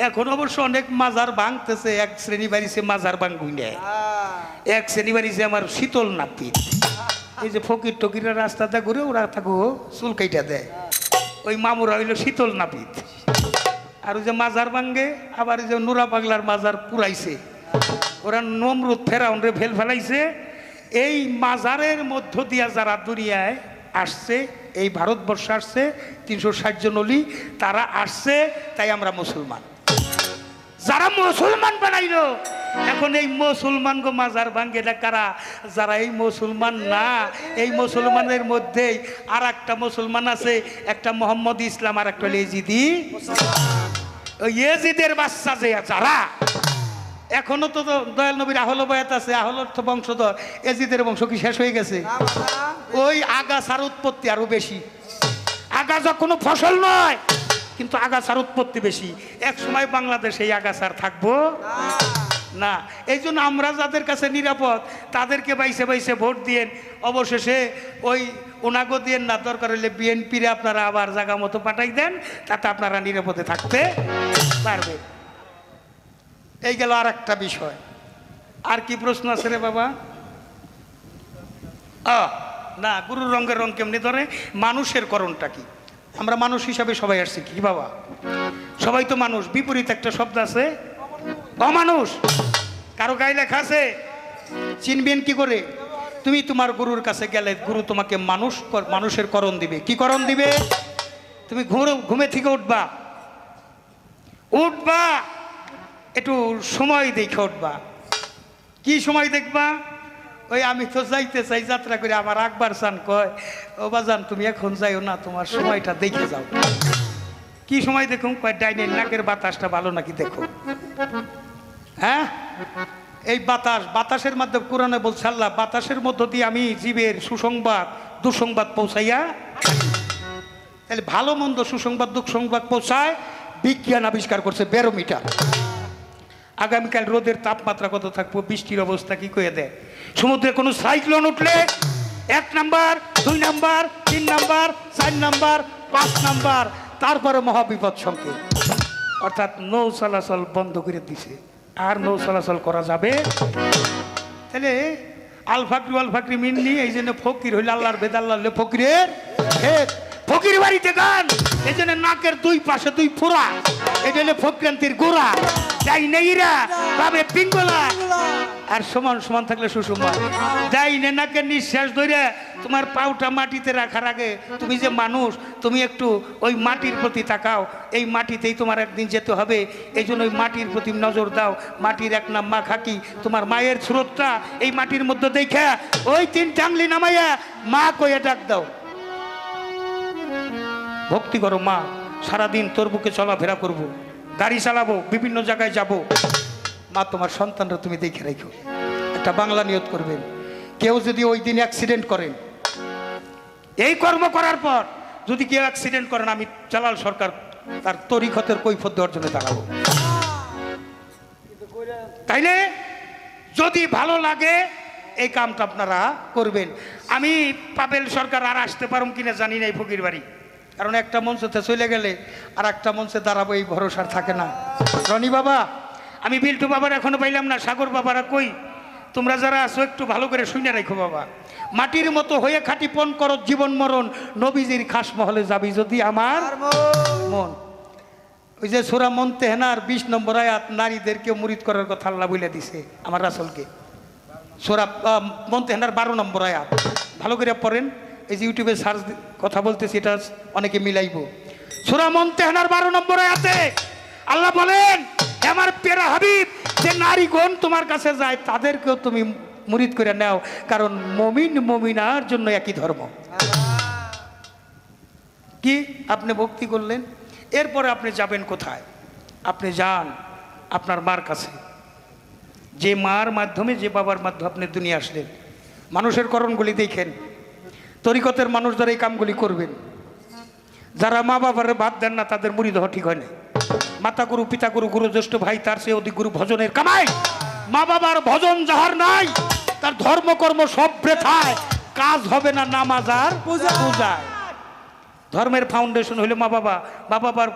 এখন অবশ্য অনেক মাজার ভাঙতেছে। এক শ্রেণী বাড়িছে মাজার ভাঙুই নেয়, এক শ্রেণী বাড়িছে আমার শীতল নাপিত। এই যে ফকির টকিরা রাস্তাতে ঘুরে ওরা থাকো চুল কাইটা দেয়, ওই মামুরা হইল শীতল নাপিত। আর ওই যে মাজার ভাঙ্গে, আবার ওই যে নুরা পাগলার মাজার পুরাইছে, ওরা নমরুদ ফেরাউন রে ফেলাইছে। এই মাজারের মধ্য দিয়া যারা দুনিয়ায় আসছে, এই ভারতবর্ষে আসছে 360 জন অলি, তারা আসছে তাই আমরা মুসলমান। যারা মুসলমান বানাইলো, এখন এই মুসলমান গো মাজার ভাঙ্গে না কারা? যারা এই মুসলমান না, এই মুসলমানের মধ্যেই আর একটা মুসলমান আছে, একটা মোহাম্মদ ইসলাম, আর একটা এজিদি। ওই এজিদের বাচ্চা যে যারা এখনো তো দয়াল নবীর আহল বয়াত আছে, আহলর তো বংশধর। এজিদের বংশ কি শেষ হয়ে গেছে? ওই আগাছার উৎপত্তি আরো বেশি। আগাছা কোনো ফসল নয়, কিন্তু আগাছার উৎপত্তি বেশি। এক সময় বাংলাদেশে এই আগাছার থাকবো না। এই জন্য আমরা যাদের কাছে নিরাপদ তাদেরকে বাইসে বাইসে ভোট দিয়েন। অবশেষে ওই ওনাগো দিয়েন না, দরকার হলে বিএনপিরে আপনারা আবার জায়গা মতো পাঠাই দেন, তাতে আপনারা নিরাপদে থাকতে পারবে। এই গেল আর একটা বিষয়। আর কি প্রশ্ন আছে রে বাবা? না, গুরুর রঙের রং কেমনি ধরে? মানুষের করণটা কি? আমরা মানুষ হিসাবে সবাই আসছি কি বাবা? সবাই তো মানুষ। বিপরীত একটা শব্দ আছে অমানুষ। কারো গায়ে লেখা আছে? চিনবেন কি করে? তুমি তোমার গুরুর কাছে গেলে গুরু তোমাকে মানুষের করণ দিবে। কি করণ দিবে? তুমি ঘুমে থেকে উঠবা, উঠবা একটু সময় দেখে উঠবা। কি সময় দেখবা? ওই আমি তো যাইতে চাই যাত্রা করে, আমার আকবর চান কয় ও বাজান তুমি এখন যাইও না, তোমার সময়টা দেখে যাও। কি সময় দেখুন? কয় ডাইনের নাকের বাতাসটা ভালো নাকি দেখো। হ্যাঁ, এই বাতাসের মাধ্যমে কোরআনে বলছে আল্লাহ, বাতাসের মধ্য দিয়ে আমি জীবের সুসংবাদ দুঃসংবাদ পৌঁছাইয়া। তাহলে ভালো মন্দ সুসংবাদ দুঃসংবাদ পৌঁছায় বিজ্ঞান আবিষ্কার করছে ব্যারোমিটার। আগামীকাল রোদের তাপমাত্রা কত থাকবো, বৃষ্টির অবস্থা কি করে দেয়। সমুদ্রে কোনো সাইক্লোন উঠলে 1 number 2 number 3 number 4 number 5 number, তারপরে মহাবিপদ সংকেত, অর্থাৎ নৌ চলাচল বন্ধ করে দিছে। আর নৌ চলাচল করা যাবে। তাহলে আলফাকরি মিন্নি, এই জন্য ফকির হইলে আল্লাহর বেদ, আল্লাহ হইলে ফকিরের ভেদ। ফকির বাড়িতে গান, এই জন্য নাকের 2 পাশে 2 ফোড়া, এটা হলে ফক্রান্তির গোড়া। যাই নেইরা ভাবে পিঙ্গলা, আর সমান সমান থাকলে সুষমান। যাই নে নাকের নিঃশ্বাস ধরে তোমার পাউটা মাটিতে রাখার আগে তুমি যে মানুষ, তুমি একটু ওই মাটির প্রতি তাকাও। এই মাটিতেই তোমার একদিন যেতে হবে, এই জন্য ওই মাটির প্রতি নজর দাও। মাটির এক নাম মা খাকি, তোমার মায়ের স্রোতটা এই মাটির মধ্যে দেখা ওই 3 টাংলি নামাইয়া মা কইয়া ডাক দাও। ভক্তি করো মা, সারাদিন তোর বুকে চলাফেরা করবো, গাড়ি চালাবো, বিভিন্ন জায়গায় যাব। মা তোমার সন্তানরা তুমি দেখে রাখো। একটা বাংলা নিয়ত করবেন, কেউ যদি ওই দিন অ্যাক্সিডেন্ট করেন, এই কর্ম করার পর যদি কেউ অ্যাক্সিডেন্ট করেন, আমি জালাল সরকার তার তরিকতের কৈফিয়ত দেওয়ার জন্য দাঁড়াবো। তাইলে যদি ভালো লাগে এই কামটা আপনারা করবেন। আমি পাবেল সরকার আর আসতে পারুম কিনা জানি না এই ফকির বাড়ি, কারণ একটা মঞ্চতে চলে গেলে আর একটা মঞ্চে দাঁড়াবো এই ভরসা থাকে না। রনি বাবা, আমি বিল্টু বাবার এখনো পাইলাম না, সাগর বাবারা কই? তোমরা যারা আছো একটু ভালো করে শুনে রাখো বাবা। মাটির মতো হয়ে খাটি পণ করো জীবন মরণ, নবীজির খাস মহলে যাবি যদি আমার মন। ওই যে সূরা মুনতাহিনার 20 নম্বর আয়াত, নারীদেরকে মুরিদ করার কথা আল্লাহ বলে দিছে আমার রাসূলকে। সূরা মুনতাহিনার 12 নম্বর আয়াত ভালো করে পড়েন। এই যে ইউটিউবে সার্চ কথা বলতেছি, এটা অনেকে মিলাইব। সূরা মুনতাহিনার 12 নম্বর আয়াতে আল্লাহ বলেন, আমার প্যারা হাবিব, যে নারীগণ তোমার কাছে যায় তাদেরকেও তুমি মুরিদ করে নাও, কারণ মুমিন মুমিনার জন্য একই ধর্ম। কি আপনি ভক্তি করলেন, এরপরে আপনি যাবেন কোথায়? আপনি যান আপনার মার কাছে। যে মার মাধ্যমে, যে বাবার মাধ্যমে আপনি দুনিয়া আসলেন। মানুষের করণগুলি দেখেন, তরিকতের মানুষ যারা এই কামগুলি করবেন, যারা মা বাবার বাদ দেন না, তাদের মুরিদ হওয়া ঠিক হয় না। মাতা গুরু, পিতা গুরু, গুরু জ্যেষ্ঠ ভাই, তার চেয়ে অধিক গুরু ভজনের কামাই। মা বাবার ভজন যাহার নাই, তার ধর্মকর্ম সব বৃথায়, কাজ হবে না নামাজ আর পূজায়। ধর্মের ফাউন্ডেশন হইলে মা বাবা, মা বাবার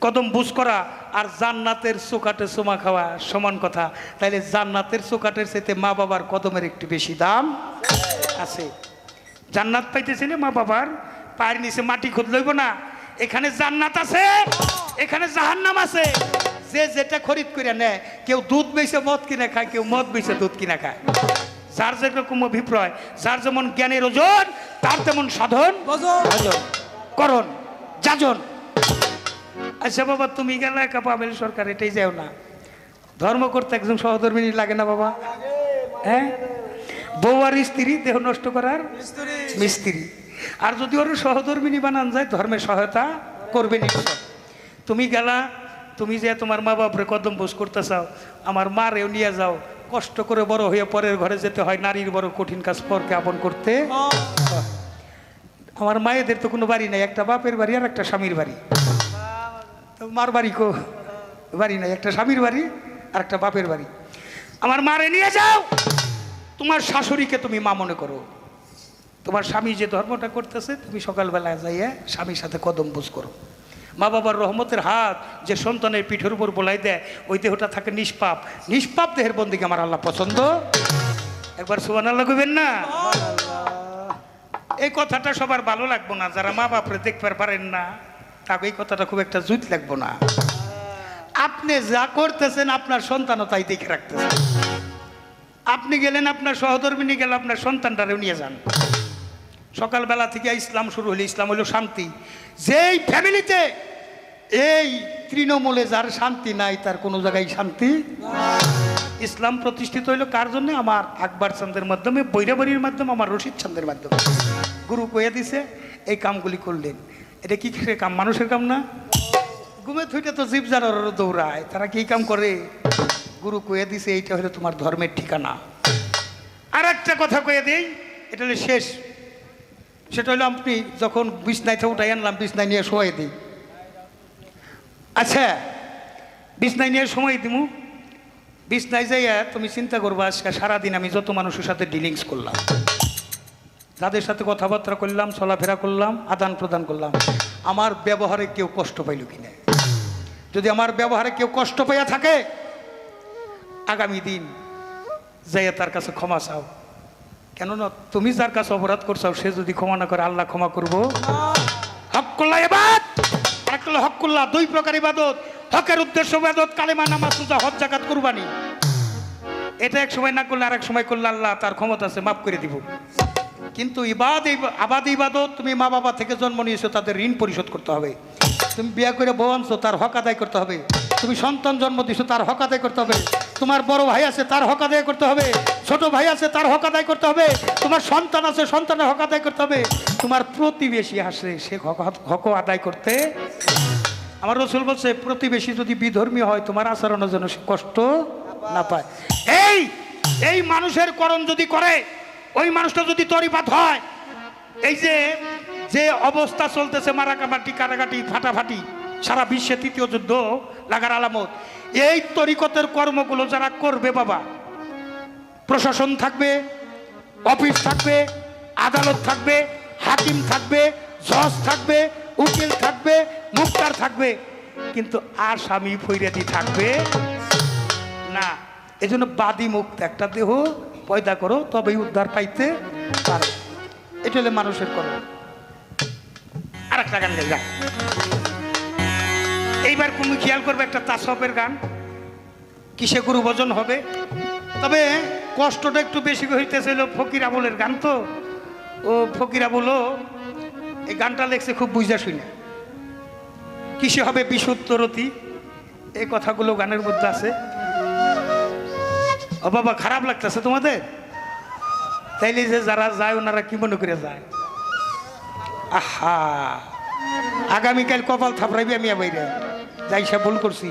কদম বুঝ করা আর জান্নাতের চোকাটে চুমা খাওয়া সমান কথা। তাইলে জান্নাতের চোকাটের চাইতে মা বাবার কদমের একটু বেশি দাম আছে। জান্নাত পাইতেছিলে মা বাবার পায়ের নিচে মাটি খুদ লইব না। এখানে জান্নাত আছে, এখানে জাহান্নাম আছে। যে যেটা খরিদ করে নেয়, কেউ দুধ বেচে মদ কিনে খায়, কেউ মদ বেচে দুধ কিনে খায়। যার যেরকম অভিপ্রায়, যার যেমন জ্ঞানের ওজন, তার তেমন সাধন করণ যাজন। আচ্ছা বাবা, তুমি গেলে একা পাবেল সরকার, এটাই যাও না। ধর্ম করতে একজন সহধর্মিনী লাগে না বাবা? হ্যাঁ, বউ আর স্ত্রী দেহ নষ্ট করার মিস্ত্রি। আর যদি ওর সহধর্মিনী বানান যায়, ধর্মের সহায়তা করবে নিশ্চয়। তুমি গেলা, তুমি যে তোমার মা বাপরে কদম বোস করতে চাও, আমার মারেও নিয়ে যাও। কষ্ট করে বড় হয়ে পরের ঘরে যেতে হয়, নারীর বড় কঠিন কাজ পরকে আপন করতে। আমার মায়েদের তো কোনো বাড়ি নাই, একটা বাপের বাড়ি আর একটা স্বামীর বাড়ি। তো মার বাড়ি কো বাড়ি নাই, একটা স্বামীর বাড়ি আর একটা বাপের বাড়ি। আমার মারে নিয়ে যাও। তোমার শাশুড়িকে তুমি মা মনে করো। তোমার স্বামী যে ধর্মটা করতেছে, তুমি সকালবেলায় যাইয়া স্বামীর সাথে কদম বোঝ করো। মা বাবার রহমতের হাত যে সন্তানের পিঠের উপর বোলাই দেয়, ওই দেহটা থাকে নিষ্পাপ। নিষ্পাপ দেহের বন্দিকে আমার আল্লাহ পছন্দ। একবার সুবহানাল্লাহ কইবেন না? এই কথাটা সবার ভালো লাগবো না, যারা মা বাপরে দেখতে পারেন না, তাকে এই কথাটা খুব একটা জুত লাগবো না। আপনি যা করতেছেন আপনার সন্তানও তাই দেখে রাখতেছেন। আপনি গেলেন, আপনার সহধর্মিনী গেলে, আপনার সন্তানটারেও নিয়ে যান। সকালবেলা থেকে ইসলাম শুরু হলো। ইসলাম হলো শান্তি। যেই ফ্যামিলিতে এই তৃণমূলে যার শান্তি নাই তার কোনো জায়গায় শান্তি। ইসলাম প্রতিষ্ঠিত হইলো কার জন্য? আমার আকবর চাঁদের মাধ্যমে, বৈরাবরীর মাধ্যমে, আমার রশিদ চাঁদের মাধ্যমে। গুরু কয়ে দিছে এই কামগুলি করলেন। এটা কি কাম? মানুষের কাম না। ঘুমে থুইটা তো জীব জানোয়ারেরও দৌড়ায়, তারা কি কাম করে? গুরু কয়ে দিছে এইটা হলো তোমার ধর্মের ঠিকানা। আর একটা কথা কয়ে দেই, এটা হলো শেষ। সেটা হলো আপনি যখন বিছনাইতে উঠাই আনলাম, বিছনায় নিয়ে শোয়াই দিই। আচ্ছা, বিছনায় নিয়ে সময় দিমু, বিছনায় যাইয়া তুমি চিন্তা করবা আজকে সারাদিন আমি যত মানুষের সাথে ডিলিংস করলাম, যাদের সাথে কথাবার্তা করলাম, চলাফেরা করলাম, আদান প্রদান করলাম, আমার ব্যবহারে কেউ কষ্ট পাইল কিনা। যদি আমার ব্যবহারে কেউ কষ্ট পাইয়া থাকে, আগামী দিন যাইয়া তার কাছে ক্ষমা চাও। কেননা তুমি যার কাছে অপরাধ করছো সে যদি ক্ষমা না করে, আল্লাহ ক্ষমা করবো? হক্কুল্লাহ ইবাদ, আরেকটা হক্কুল্লাহ, দুই প্রকার ইবাদত। হকের উদ্দেশ্য ইবাদত, কালেমা, নামাজ, রোজা, হজ, যাকাত, কুরবানি। এটা এক সময় না করলে আরেক সময় করলে আল্লাহ তার ক্ষমতা আছে, মাফ করে দিব। কিন্তু আবাদ ইবাদত, তুমি মা বাবা থেকে জন্ম নিয়েছো, তাদের ঋণ পরিশোধ করতে হবে। তুমি বিয়ে করে বউ আনছো, তার হক আদায় করতে হবে। তুমি সন্তান জন্ম দিছো, তার হক আদায় করতে হবে। তোমার বড় ভাই আছে, তার হক আদায় করতে হবে। ছোট ভাই আছে, তার হক আদায় করতে হবে। তোমার সন্তান আছে, সন্তানের হক আদায় করতে হবে। তোমার প্রতিবেশী আসে, সে হক আদায় করতে। আমার রাসূল বলছে, প্রতিবেশী যদি বিধর্মী হয়, তোমার আচরণের জন্য সে কষ্ট না পায়। এই মানুষের করণ যদি করে, ওই মানুষটা যদি তরিপাত হয়, এই যে অবস্থা চলতেছে, মারাকামাটি, কাটাকাটি, ফাটাফাটি, সারা বিশ্বে তৃতীয় যুদ্ধ লাগার আলামত। এই তরিকতের কর্মগুলো যারা করবে, বাবা, প্রশাসন থাকবে, অফিস থাকবে, আদালত থাকবে, হাকিম থাকবে, জজ থাকবে, উকিল থাকবে, মুক্তার থাকবে, কিন্তু আসামি ফৈরাদি থাকবে না। এজন্য বাদী মুক্ত একটা দেহ পয়দা করো, তবেই উদ্ধার পাইতে পারো। এটা হলে মানুষের করো। আর একটা গান গাই, এইবার তুমি খেয়াল করবে, একটা তাসবের গান, কিসে গুরু ভজন হবে। তবে কষ্টটা একটু বেশি হইতেছিল, ফকির আবুলের গান তো। ও ফকির আবুলও এই গানটা লেখছে খুব বুঝা শুনে। কিসে হবে বিশুদ্ধরতি, এই কথাগুলো গানের মধ্যে আছে। ও বাবা, খারাপ লাগতেছে তোমাদের? তাইলে যে যারা যায় ওনারা কি মনে করে যায়? আহা, আগামীকাল কপাল থাপড়াইবি আমি বাইরে যাই, সে ভুল করছি।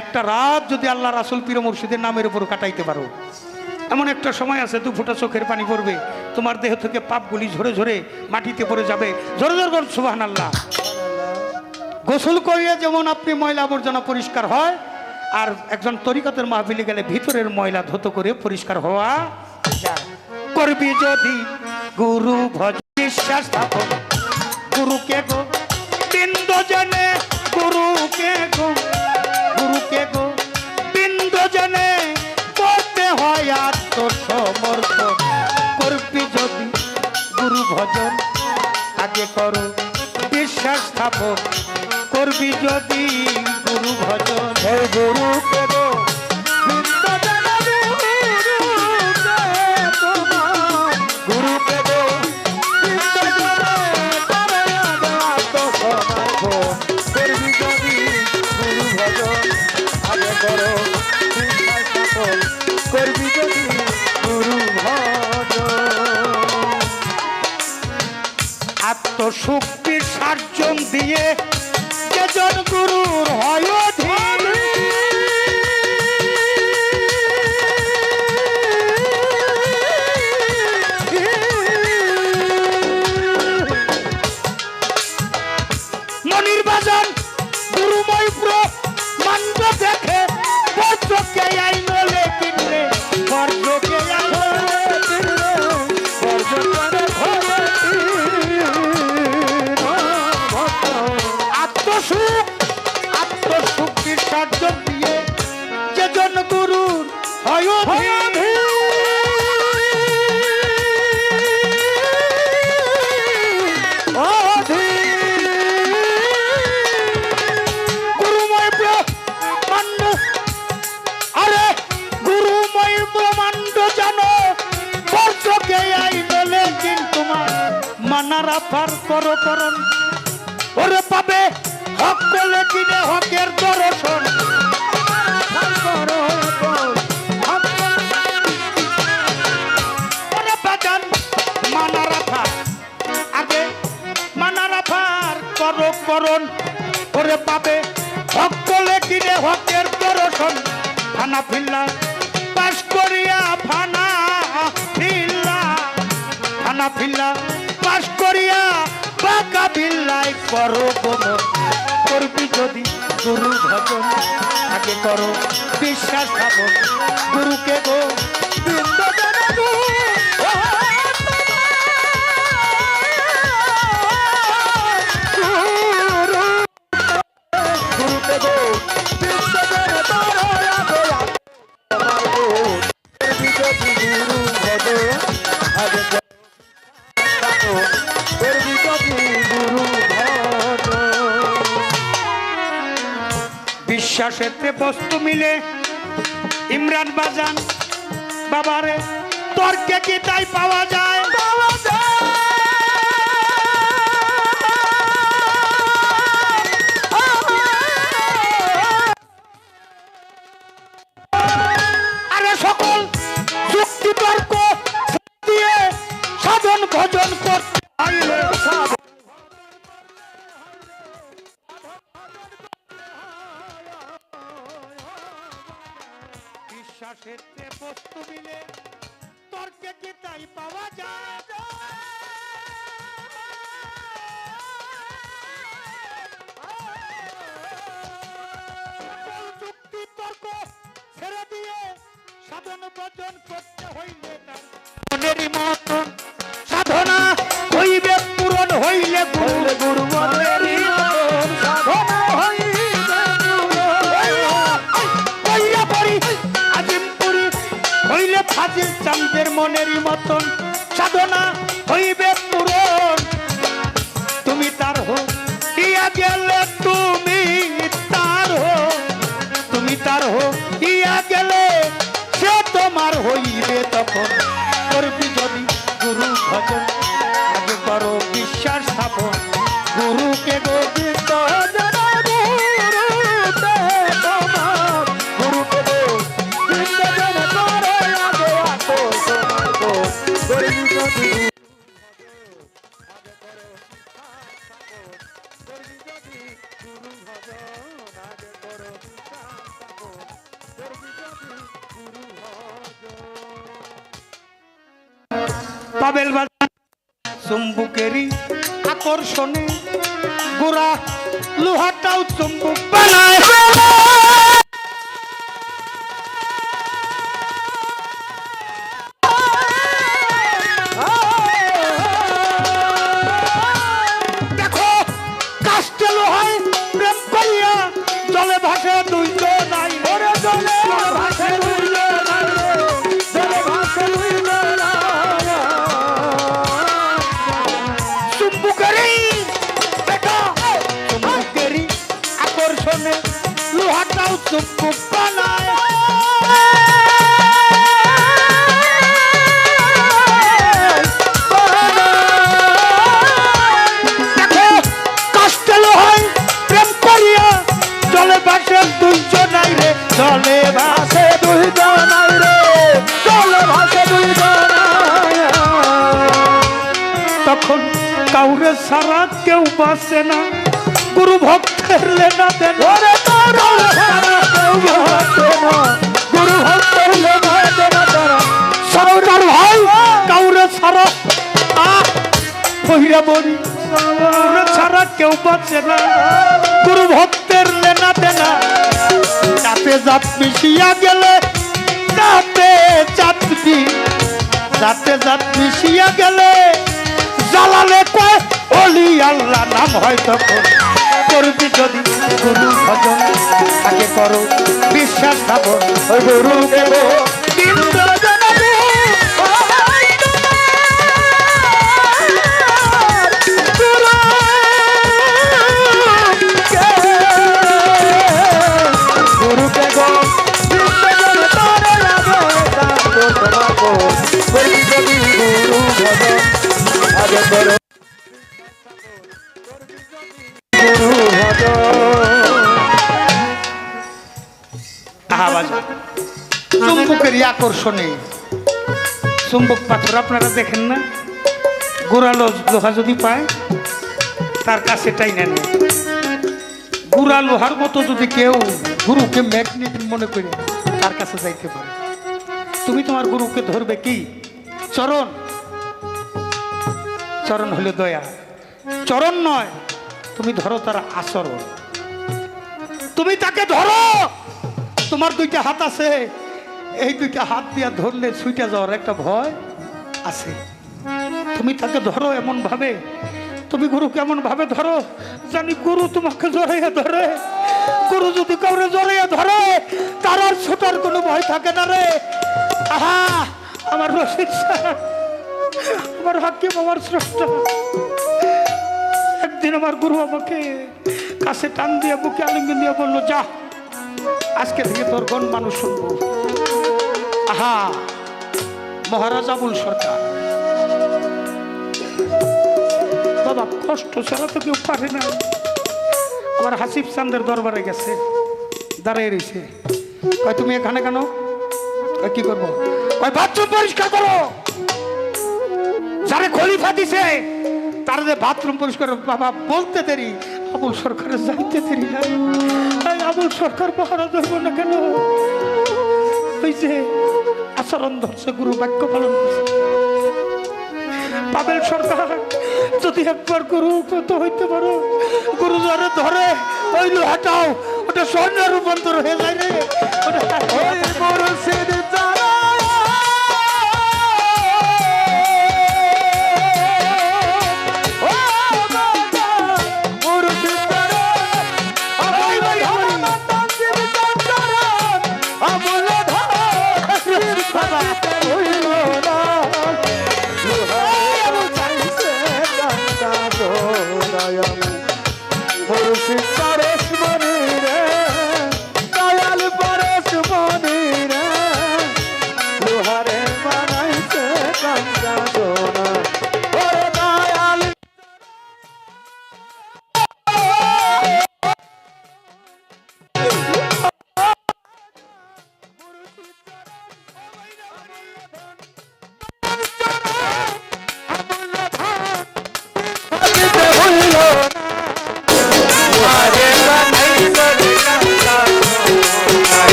একটা রাত যদি আল্লাহ রাসূল পীর মুর্শিদের নামের উপর কাটাইতে পারো, এমন একটা সময় আছে 2 ফোঁটা চোখের পানি পড়বে, তোমার দেহ থেকে পাপগুলি ঝরে ঝরে মাটিতে পড়ে যাবে। জোরে জোরে বল সুবহানাল্লাহ। গোসল করিয়ে যেমন আপনি ময়লা আবর্জনা পরিষ্কার হয়, আর একজন তরিকতের মাহফিলে গেলে ভিতরের ময়লা ধৌত করে পরিষ্কার হওয়া যায়। করবি যদি গুরু ভজ, বিশ্বাস স্থাপন, গুরুকে গো বিন্দু জনে, গুরুকে গো, গুরুকে গো বিন্দু জনে করতে হয় আত্মসমর্পণ। করবি যদি গুরু ভজন, আগে করো বিশ্বাস স্থাপন। করবি যদি গুরু ভজন, গুরুকে গো বিন্দু জনে, গুরুকে গো বিন্দু জনে করে আত্মসমর্পণ। করবি যদি গুরু ভজন, আগে করো বিশ্বাস স্থাপন। করবি যদি গুরু ভজন। আত্মশক্তির সার্জন দিয়ে যেজন গুরুর হয় অধীন, মনির বাজান গুরুময় মান্ড দেখে, বজ্রকে আইনলে কিনলে, বজ্রকে আইনলে কিনলে, বজ্রকে ঘরে আত্মশক্তির সার্জন দিয়ে যেজন গুরুর হয় অধীন। গুরুময় ব্রহ্মাণ্ড, আরে গুরুময় ব্রহ্মাণ্ড জানো, বজ্রকে আইনলে কিন তোমার মানারা পার করো করণ। ওরে পাবে হক বলে কিনে হকের দর্শন করো এখন ওরে বাজান মানা রাখা আগে মানা রাখার করো করণ করে পাবে হক বলে কিনে হকের দর্শন ফানা ফিল্লা পাশ করিয়া ফানা ফিল্লা ফানা ফিল্লা পাশ করিয়া বাঁকা বিল্লাই করো গোমন করবি যদি গুরু ভজন আগে করো বিশ্বাস স্থাপন গুরুকে গো বৃন্দ জানাবো গুরুকে গো বিশ্বজন তোর আগে আমার গো বিজতি গুরু ভজে আগে তোর বিজতি গুরু ভজ বিশ্বাসেতে বস্তু মিলে ইমরান বাজান বাবারে তর্কে কি তাই পাওয়া যায় আরে সকল যুক্তি তর্ক দিয়ে সাধন ভজন করতে আইলে বিশ্বাসের বস্তু মিলে তর্কে কি তাই পাওয়া যায় যুক্তি তর্ক ছেড়ে দিয়ে সাধন ভজন করতে হইলে তার মনেরই মতন সাধনা হইবে পূরণ হইলে হইলে গুরু মনেরই মতন সাধনা হইবে কইয়া পড়ি আজিমপুরি হইলে ফাজিল চাঁদের মনেরই মতন সাধনা হইবে পূরণ তুমি তার হো ইয়া গেলে তুমি তার হো তুমি তার হো ইয়া গেলে সে তোমার হইবে তখন করবি যদি গুরু ভজন আগে করো বিশ্বাস স্থাপন গুরুকে গোবিন্দ জানাবো গুরুতে তোমার গুরুকে গো বিশ্বজন তোর আগে আসো তোমার গো তোর বিজতি পাবেল বাজান চুম্বুকেরই আকর্ষণে গোড়া লোহাটাও চুম্বুক বানায় দেখো কাস্তে লোহায় প্রেম করিয়া জলে ভাসে দুইজন নাই ওরে জলে ভাসে দুইজন নাই জলে ভাসে দুইজন চুম্বুকেরই দেখা চুম্বুকেরই আকর্ষণে লোহাটাও চুম্বুক বানায় দেখো কাস্তে লোহায় প্রেম করিয়া জলে ভাসে দুইজন নাই রে জলে ভাসে দুইজন নাই রে জলে ভাসে দুইজন তখন কাউরে সারা কেউ বাসে না গুরু ভক্তের লেনা দেন ওরে তোর সারা কেউ ভাসে না গুরু ভক্তের লেনা দেনা তারা সরকার ভাই কাউরে সারা কইরা বলি কাউরে সারা কেউ বাঁচে না গুরু ভক্তের লেনা দেনা তাতে জাত মিশিয়া গেলে তাতে জাত মিশিয়া গেলে জ্বালালে কয় অলি আল্লাহ নাম হয় তখন করবি যদি গুরু ভজন আগে করো বিশ্বাস স্থাপন ওই গুরুকে গো বিন্দু জানাবো গুরুকে গো বিশ্বজন তোর আগে আসো তোমার গো বলি যদি গুরু ভজন আগে করো গুরু ভজন চুম্বকেরই আকর্ষণে চুম্বক পাথর আপনারা দেখেন না, গোড়ালো লোহা যদি পায় তার কাছে টাইনা নেয়। গুড়া লোহার মতো যদি কেউ গুরুকে ম্যাগনেট মনে করে তার কাছে যাইতে পারে, তুমি তোমার গুরুকে ধরবে কি? চরণ। চরণ হলো দয়া, চরণ নয়, তুমি ধরো তার আচরণ। তুমি তাকে ধরো, তোমার দুইটা হাত আছে, এই দুইটা হাত দিয়া ধরলে ছুটে যাওয়ার একটা ভয় আছে। তুমি তাকে ধরো এমন ভাবে, তুমি গুরু কেমন ভাবে ধরো জানি গুরু তোমাকে জড়াইয়া ধরে। গুরু যদি কাউরে জড়াইয়া ধরে তার আর ছোটার কোনো ভয় থাকে না রে। আহা আমার রশিদ স্যার, আমার হাকিম, আমার স্রষ্টা। একদিন আমার গুরু আমাকে কাছে টান দিয়ে বুকে আলিঙ্গন দিয়ে বললো, যা আজকে থেকে তোর গণ মানুষ শুনবো। আহা মহারাজ আবুল সরকার, বাবা কষ্ট ছাড়া তো কেউ পারে না। আমার হাসিফ চান্দের দরবারে গেছে, দাঁড়িয়ে রয়েছে। কয় তুমি এখানে কেন? কয় কি করবো? কয় বাথরুম পরিষ্কার করো। যারে খলিফা দিছে তার যে বাথরুম পরিষ্কার, বাবা বলতে দেরি, আবুল সরকারের জানতে দেরি না। আবুল সরকার পাহারা ধরবো না কেন? ওই যে আচরণ ধরছে, গুরু বাক্য পালন করছে। পাবেল সরকার যদি একবার গুরু উপত হইতে পারো, গুরু যারা ধরে ওই লোহাটাও ওটা স্বর্ণের রূপান্তর হয়ে যায় রে।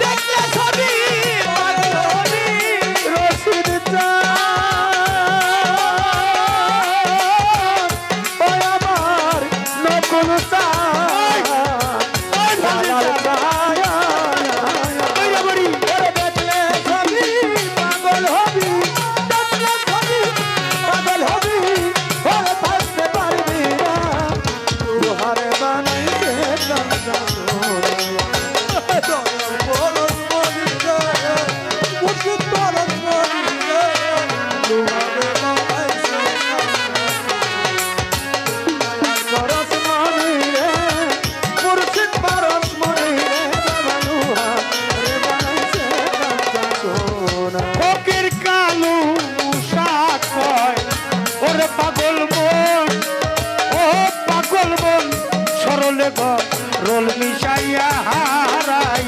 দেখলে ছবি পাগল হবি রশিদ চাঁদ ওই আমার নকুল চাঁদ লালার ছায়া ওরে দেখলে ছবি পাগল হবি দেখলে ছবি পাগল হবি ওরে থাকতে পারবি না তুহারে বানাইতে কাঁচা ফকির কালু শাক কয় ওরে পাগল মন ও পাগল মন সরলে ঘর রোল মিশাইয়া হারাই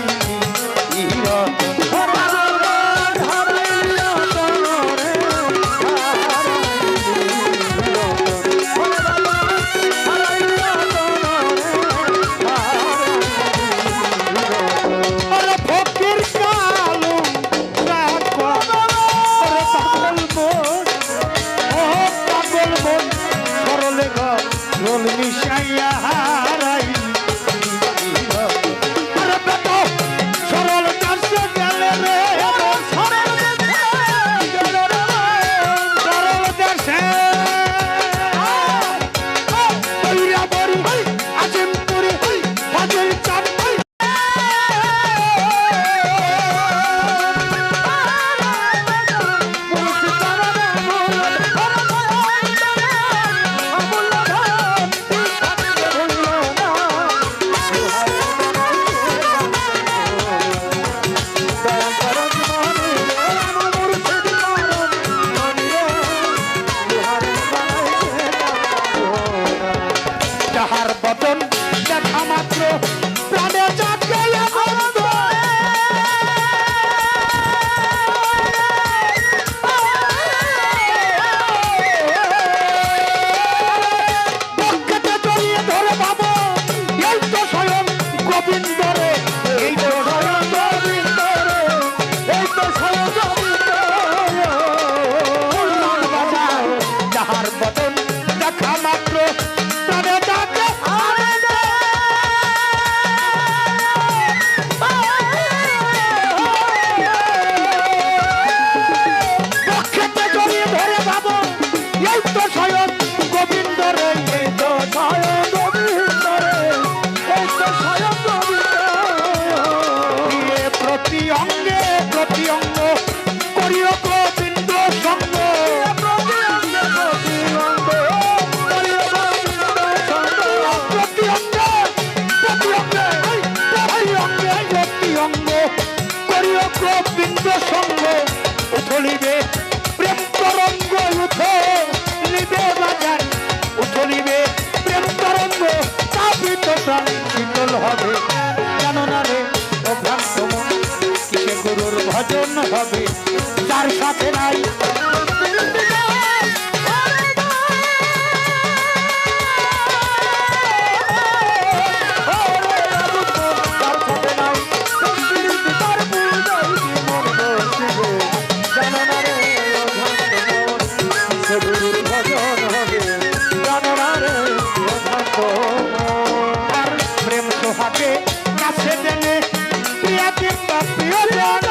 ফকির কালু শাক কয় ওরে পাগল মন ও পাগল মন সরলে ঘর রোল মিশাইয়া হারাই আরে বেটা সরল কাছে গেলে রে সরল দেশে কইরা বড়ি আজিমপুরি হাজির চাঁদ যাহার বদন দেখা মাত্র প্রাণে জাগে আনন্দ বুকেতে জড়িয়ে ধরে ভাবো এই তো স্বয়ং গোবিন্দ রে এই তো স্বয়ং গোবিন্দ রে এই তো স্বয়ং গোবিন্দ যাহার বদন দেখা মাত্র প্রাণে জাগে আনন্দ বুকেতে জড়িয়ে ধরে ভাবো এই তো স্বয়ং গোবিন্দ রে এই তো স্বয়ং গোবিন্দ রে এই তো স্বয়ং গোবিন্দ দিয়ে প্রতি অঙ্গে প্রতি অঙ্গ করিও গোবিন্দ সঙ্গ প্রতি অঙ্গে প্রতি অঙ্গ করিও গোবিন্দ সঙ্গ প্রতি অঙ্গে প্রতি অঙ্গে প্রতি অঙ্গে প্রতি অঙ্গ করিও গোবিন্দ সঙ্গ উঠলিবে প্রেম তরঙ্গ উঠলিবে বাজার উঠলিবে প্রেম তরঙ্গ তাপিত প্রাণ শীতল হবে জানো না রে অভ্রান্ত মন কিসে গুরুর ভজন হবে যার সাথে নাই আর প্রেম সোহাগে কাছে টেনে প্রিয়া কিংবা প্রিয়জন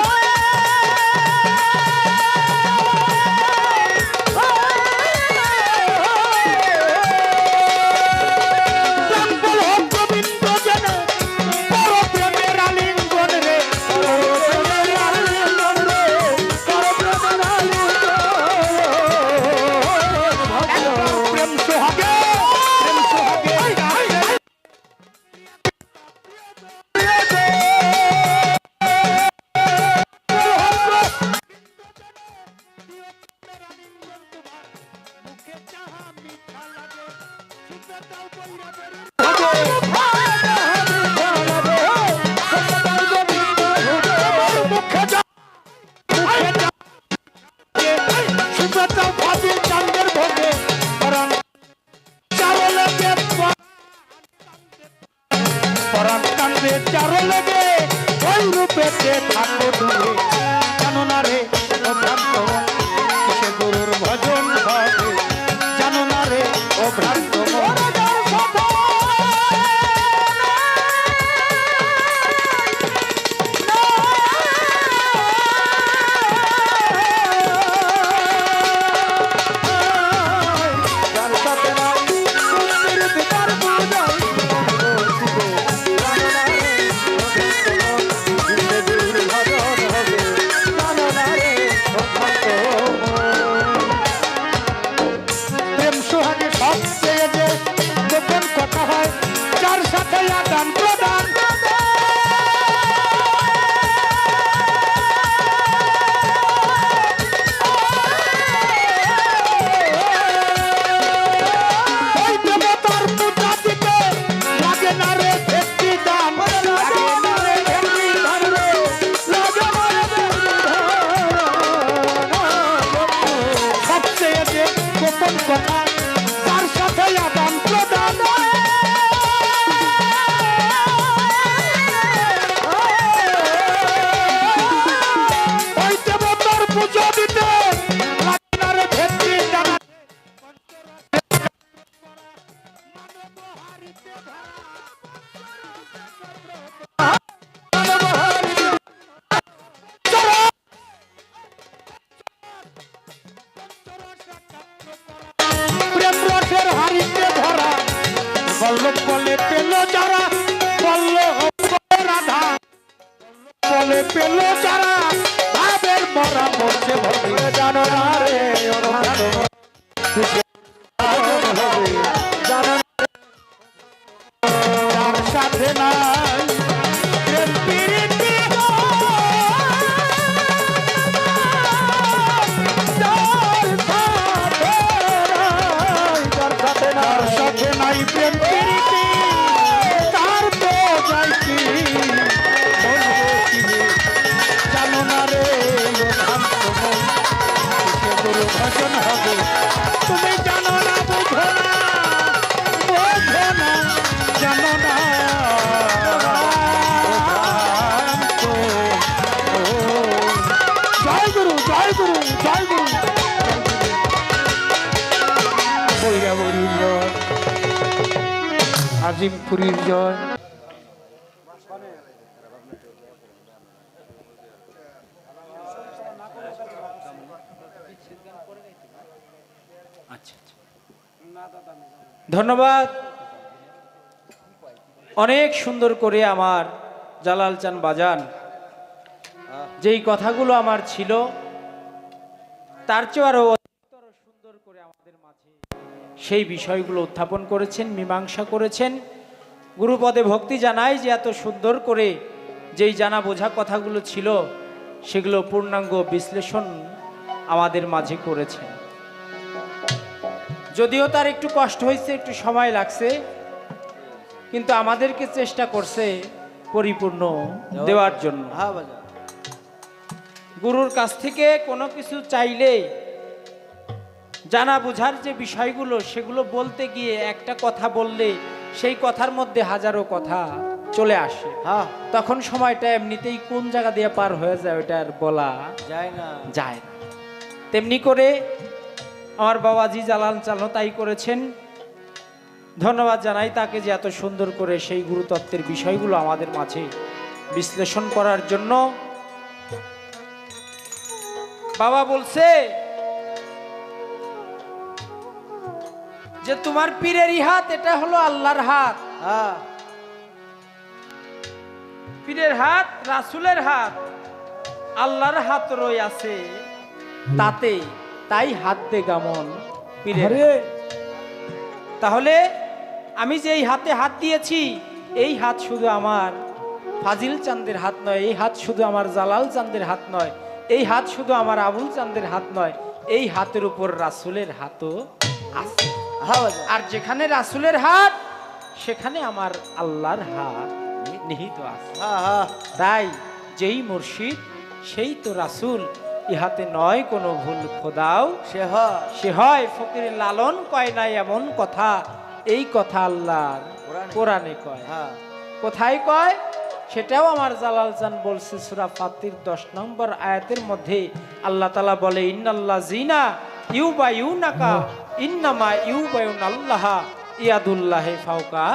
জঙ্গল হোক গোবিন্দ জনে পর প্রেমের আলিঙ্গন রে পর প্রেমের আলিঙ্গন রে পর প্রেমের আলিঙ্গন প্রেম সোহাগে যেতে থাকো দূরে জানো না রে ও ভ্রান্ত মন কিসে গুরুর ভজন হবে জানো না রে ও ভ্রান্ত মন যার সাথে নাই সুন্দর পিতার পূজাই বসিবে জানো না রে কিসে গুরুর ভজন হবে জানো না রে ও ভক্ত প্রেম সোহাগে সবচেয়ে যে গোপন কথা হয় যার সাথে আদান প্রদান ওই দেবতার পূজা দিতে লাগে না রে ভক্তি দান লাগে না রে ভক্তি দান রে লাগে না রে ভক্তি দান। সবচেয়ে যে গোপন কথা তার সাথে আদান প্রদান ওই দেবতার পুজো দিতে লাগে না রে ভক্তি দান প্রেম রসের হারিতে ধরা বল্লভ বলে পেল যারা বল্লভ বলে রাধা বলে পেল যারা ভাবের মরা বলছে ভবে জানো না রে ও ভক্ত কিসে ভজন হবে জানো না যার সাথে নাই প্রেম প্রীতি যার সাথে নাই তার সাথে নাই প্রেম প্রীতি তার তো যাই কি বলবো কি রে? জানো না রে ও ভ্রান্ত মন, কিসে গুরু ভজন হবে তুমি জানো না বোঝো না জানো না ভ্রান্ত। ও, জয় গুরু জয় গুরু জয় গুরু বৈরাবরীর জয় আজিমপুরীর জয় ধন্যবাদ। অনেক সুন্দর করে আমার জালাল চান বাজান যেই কথাগুলো আমার ছিল তার চেয়ে আরো অধিকতর সুন্দর করে আমাদের মাঝে সেই বিষয়গুলো উত্থাপন করেছেন, মীমাংসা করেছেন। গুরুপদে ভক্তি জানাই যে এত সুন্দর করে যেই জানা বোঝা কথাগুলো ছিল সেগুলো পূর্ণাঙ্গ বিশ্লেষণ আমাদের মাঝে করেছেন। যদিও তার একটু কষ্ট হয়েছে, একটু সময় লাগছে, কিন্তু আমাদেরকে চেষ্টা করছে পরিপূর্ণ দেওয়ার জন্য। হ্যাঁ বাজান গুরুর কাছ থেকে কোনো কিছু চাইলে জানা বোঝার যে বিষয়গুলো সেগুলো বলতে গিয়ে একটা কথা বললে সেই কথার মধ্যে হাজারো কথা চলে আসে। হ্যাঁ তখন সময়টা এমনিতেই কোন জায়গা দিয়ে পার হয়ে যায় ওটা আর বলা যায় না যায় না। তেমনি করে আমার বাবাজি জালাল চালও তাই করেছেন। ধন্যবাদ জানাই তাকে যে এত সুন্দর করে সেই গুরুতত্ত্বের বিষয়গুলো আমাদের মাঝে বিশ্লেষণ করার জন্য। বাবা বলছে যে তোমার পীরেরই হাত, এটা হলো আল্লাহর হাত। হ্যাঁ পীরের হাত, রাসূলের হাত, আল্লাহর হাত রই আছে তাতে, তাই হাত দে গামন পীরের। তাহলে আমি যে এই হাতে হাত দিয়েছি, এই হাত শুধু আমার ফাজিল চাঁদের হাত নয়, এই হাত শুধু আমার জালাল চাঁদের হাত নয়, এই হাত শুধু আমার আবুল চাঁদের হাত নয়, এই হাতের উপর রাসূলের হাতও আছে। হ্যাঁ বাজান আর যেখানে রাসূলের হাত সেখানে আমার আল্লাহর হাত নিহিত আছে। হ্যাঁ হ্যাঁ তাই যেই মুর্শিদ সেই তো রাসূল, ইহাতে নয় কোনো ভুল খোদাও সে হয় সে হয় ফকিরের লালন কয় নাই এমন কথা, এই কথা আল্লাহর কোরআনে। কোরআনে কয়। হ্যাঁ কোথায় কয়? সেটাও আমার জালাল জান বলছে সূরা ফাতির 10 নম্বর আয়াতের মধ্যে আল্লাহ তাআলা বলে ইন্নাল্লাযিনা ইউবায়ুনাকা ইন্নামা ইউবায়ুনাল্লাহা ইয়াদুল্লাহি ফাওকা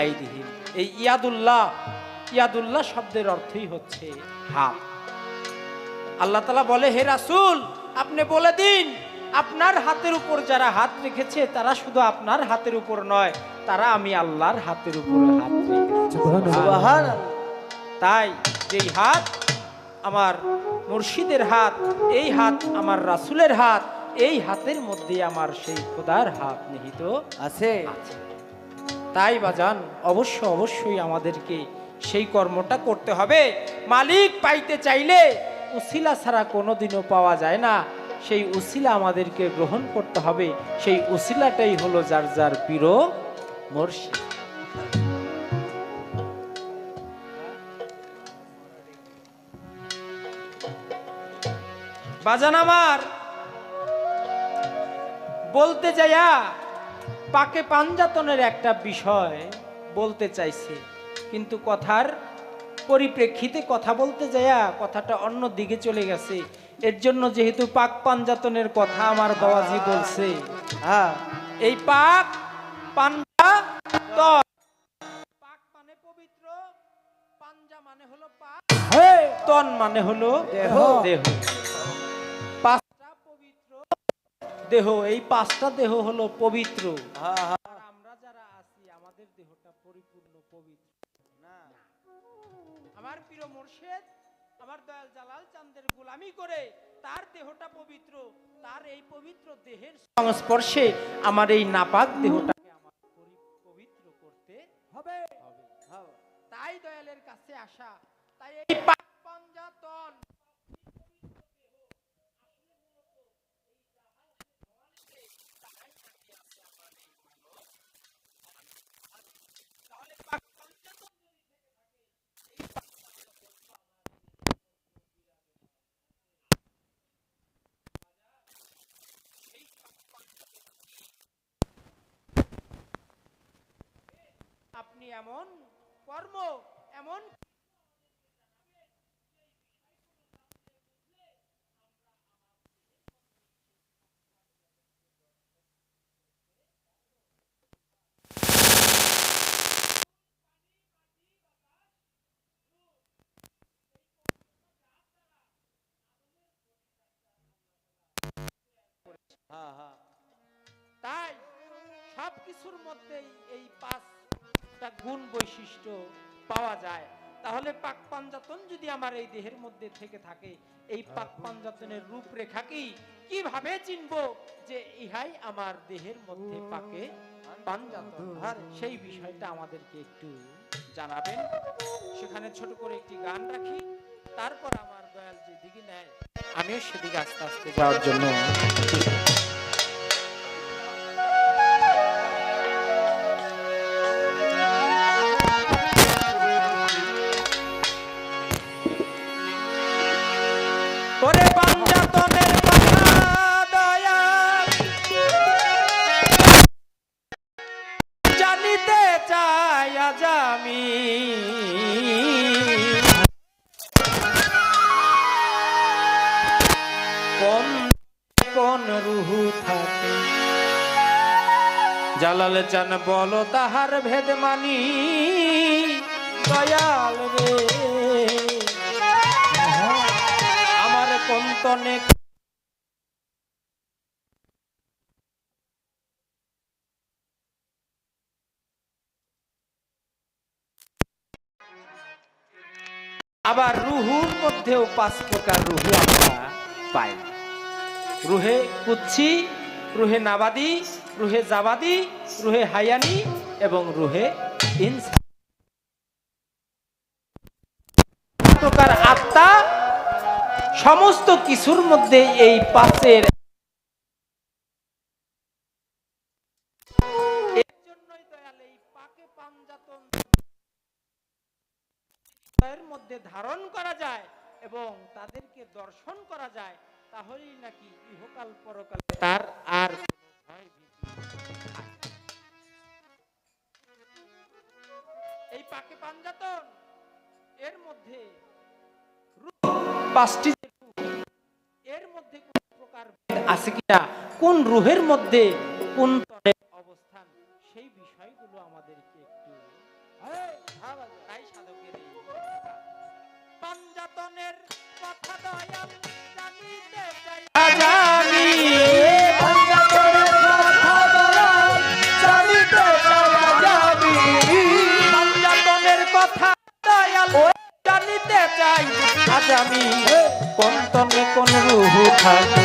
আইদিহিম। এই ইয়াদুল্লাহ শব্দের অর্থই হচ্ছে হাত। আল্লাহ তাআলা বলে হে রাসূল আপনি বলে দিন আপনার হাতের উপর যারা হাত রেখেছে তারা শুধু আপনার হাতের উপর নয়, তারা আমি আল্লাহর হাতের উপরে হাত রেখেছে। সুবহানাল্লাহ। তাই যেই হাত আমার মুর্শিদের হাত, এই হাত আমার রাসূলের হাত, এই হাতের মধ্যে আমার সেই খোদার হাত নিহিত আছে। আছে। তাই বাজান অবশ্যই আমাদেরকে সেই কর্মটা করতে হবে। মালিক পাইতে চাইলে উসিলা ছাড়া কোনোদিনও পাওয়া যায় না। সেই উসিলা আমাদেরকে গ্রহণ করতে হবে। সেই উসিলাটাই হলো যার যার পীর মুর্শিদ। বাজান আমার বলতে যাইয়া পাকে পাঞ্জাতনের একটা বিষয় বলতে চাইছে, কিন্তু কথার পরিপ্রেক্ষিতে কথা বলতে যাইয়া কথাটা অন্য দিকে চলে গেছে। এর জন্য যেহেতু পাক পাঞ্জাতনের কথা আমার বাবাজি বলছে, হ্যাঁ এই পাক পাঞ্জাতন, পাক মানে পবিত্র, পাঞ্জা মানে হলো পাক, তন মানে হলো দেহ। দেহ। পাঁচটা পবিত্র দেহ, এই পাঁচটা দেহ হলো পবিত্র। আর আমরা যারা আছি আমাদের দেহটা পরিপূর্ণ পবিত্র না। আমার প্রিয় মুর্শিদ আমার দয়াল জালাল চাঁদের গোলামি করে তার দেহটা পবিত্র, তার এই পবিত্র দেহের সংস্পর্শে আমার এই নাপাক দেহটাকে আমার পবিত্র করতে হবে। তাই দয়ালের কাছে আসা, তাই এই পাক পাঞ্জাতন আপনি এমন কর্ম এমন তাই সবকিছুর মধ্যেই এই পাঁচটা গুণ বৈশিষ্ট্য পাওয়া যায়। তাহলে পাক পাঞ্জাতন যদি আমার এই দেহের মধ্যে থেকে থাকে, এই পাক পাঞ্জাতনের রূপরেখা কিভাবে চিনবো যে ইহাই আমার দেহের মধ্যে পাকে পাঞ্জাতন, আর সেই বিষয়টা আমাদেরকে একটু জানাবেন। সেখানে ছোট করে একটি গান রাখি, তারপর আমার দয়াল যেদিকে নেয় আমিও সেদিকে আস্তে আস্তে যাওয়ার জন্য ওরে পাঞ্জাতনের কথা দয়াল জানিতে চাই আজ আমি, কোন কোন রুহু থাকে জালাল চান বলো তাহার ভেদ মানি দয়াল রে আমার কোন তনে আবার রুহুর মধ্যেও 5 প্রকার রুহু আমরা পাই। রুহে কুচ্ছি, রুহে নাবাদি, রুহে জাবাদি, রুহে হায়ানি এবং রুহে ইনসান। প্রকার আত্মা সমস্ত কিছুর মধ্যে এই পাঁচের এর জন্যই দয়াল এই পাকে পাঞ্জাতন এর মধ্যে ধারণ করা যায় এবং তাদেরকে দর্শন করা যায়, তাহলেই নাকি ইহকাল পরকালে তার আর কোনো ভয় ভীতি থাকে না। এই পাকে পাঞ্জাতন এর মধ্যে পাঁচটি যে রূহ, এর মধ্যে কোন প্রকার ভেদ আছে কিনা, কোন রুহের মধ্যে কোন তরের অবস্থান, সেই বিষয়গুলো আমাদেরকে একটু তাই সাধকের এই পাঞ্জাতনের কথা দয়াল জানিতে চাই আজ আমি। পাঞ্জাতনের কথা দয়াল জানিতে চাই আজ আমি। পাঞ্জাতনের কথা দয়াল জানিতে চাই আজ আমি। কোন তনে কোন রূহ থাকে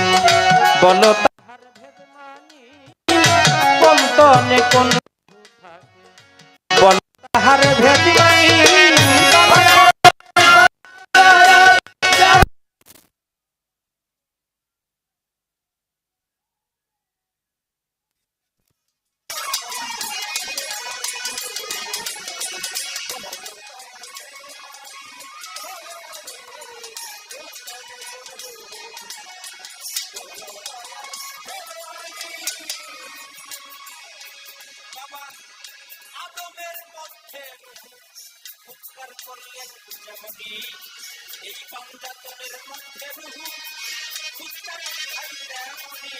বলো তাহার ভেদ মানি। কোন তনে কোন রূহ থাকে বলো তাহার ভেদ মানি। আদমের মধ্যে ফুৎকার করলেন যেমনি, এই পাঞ্জাতনের মধ্যে রুহু ফুৎকার খাই তেমনি।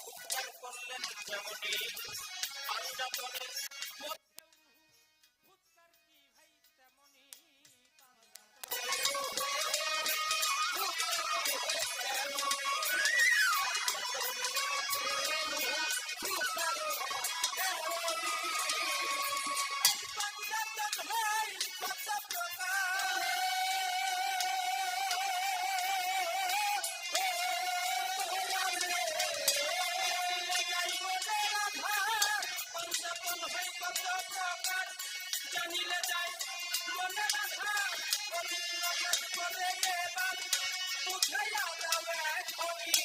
ফুৎকার করলেন যেমনি পাঞ্জাতনের মধ্যে ফুৎকার কি ভাই তেমনি। জানিলে যাই মনে রাখা করে এবার বুঝাইয়া যাবে কবি।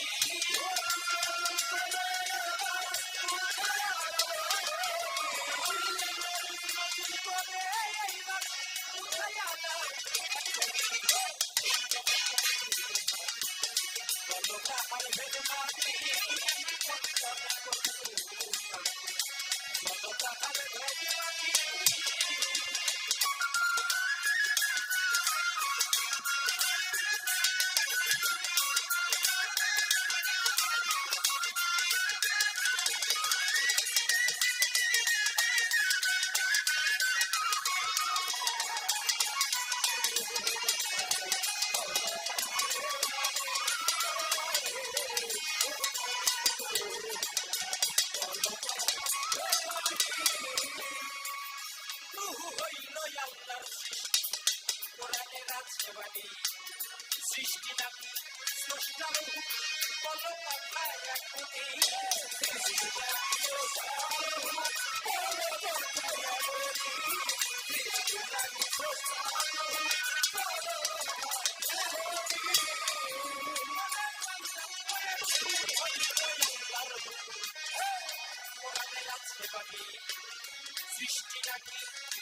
রুহু হইল আল্লাহর সৃষ্টি, কোরআনের আছে বাণী। সৃষ্টি নাকি স্রষ্টা রূহ, বলো কথা এখনই। কোরআনের আছে বাণী, সৃষ্টি নাকি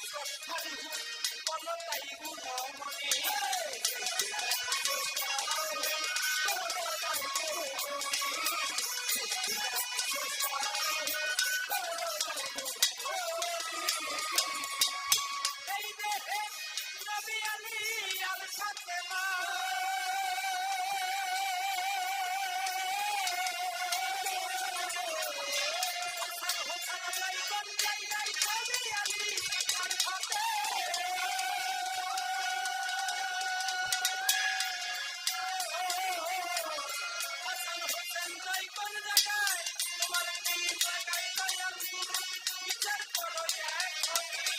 স্রষ্টা রূহ, বলো তাই গুণমণি। এই দেহে নবী আলী আর ফাতেমা, বিচার করো বিচার করো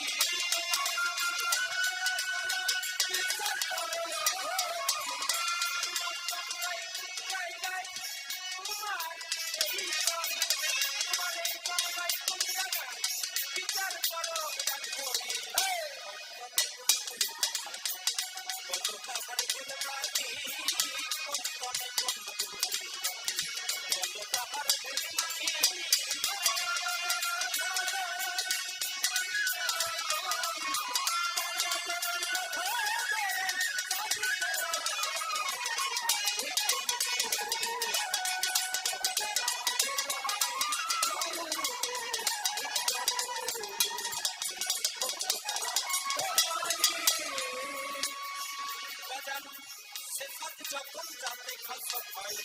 সেফাত যখন জানতে খসব হয়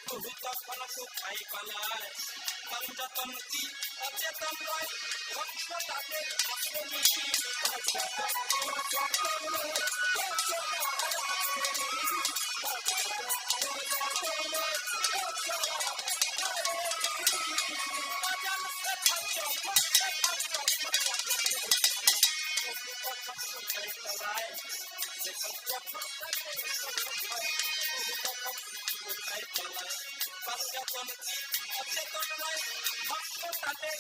বহু তখন কোথায় পালায় পাঞ্জাতন কি অচেতন নয় ধ্বংস তাদের আসলে পাঞ্জাতন কি অচেতন নয় ধ্বংস তাদের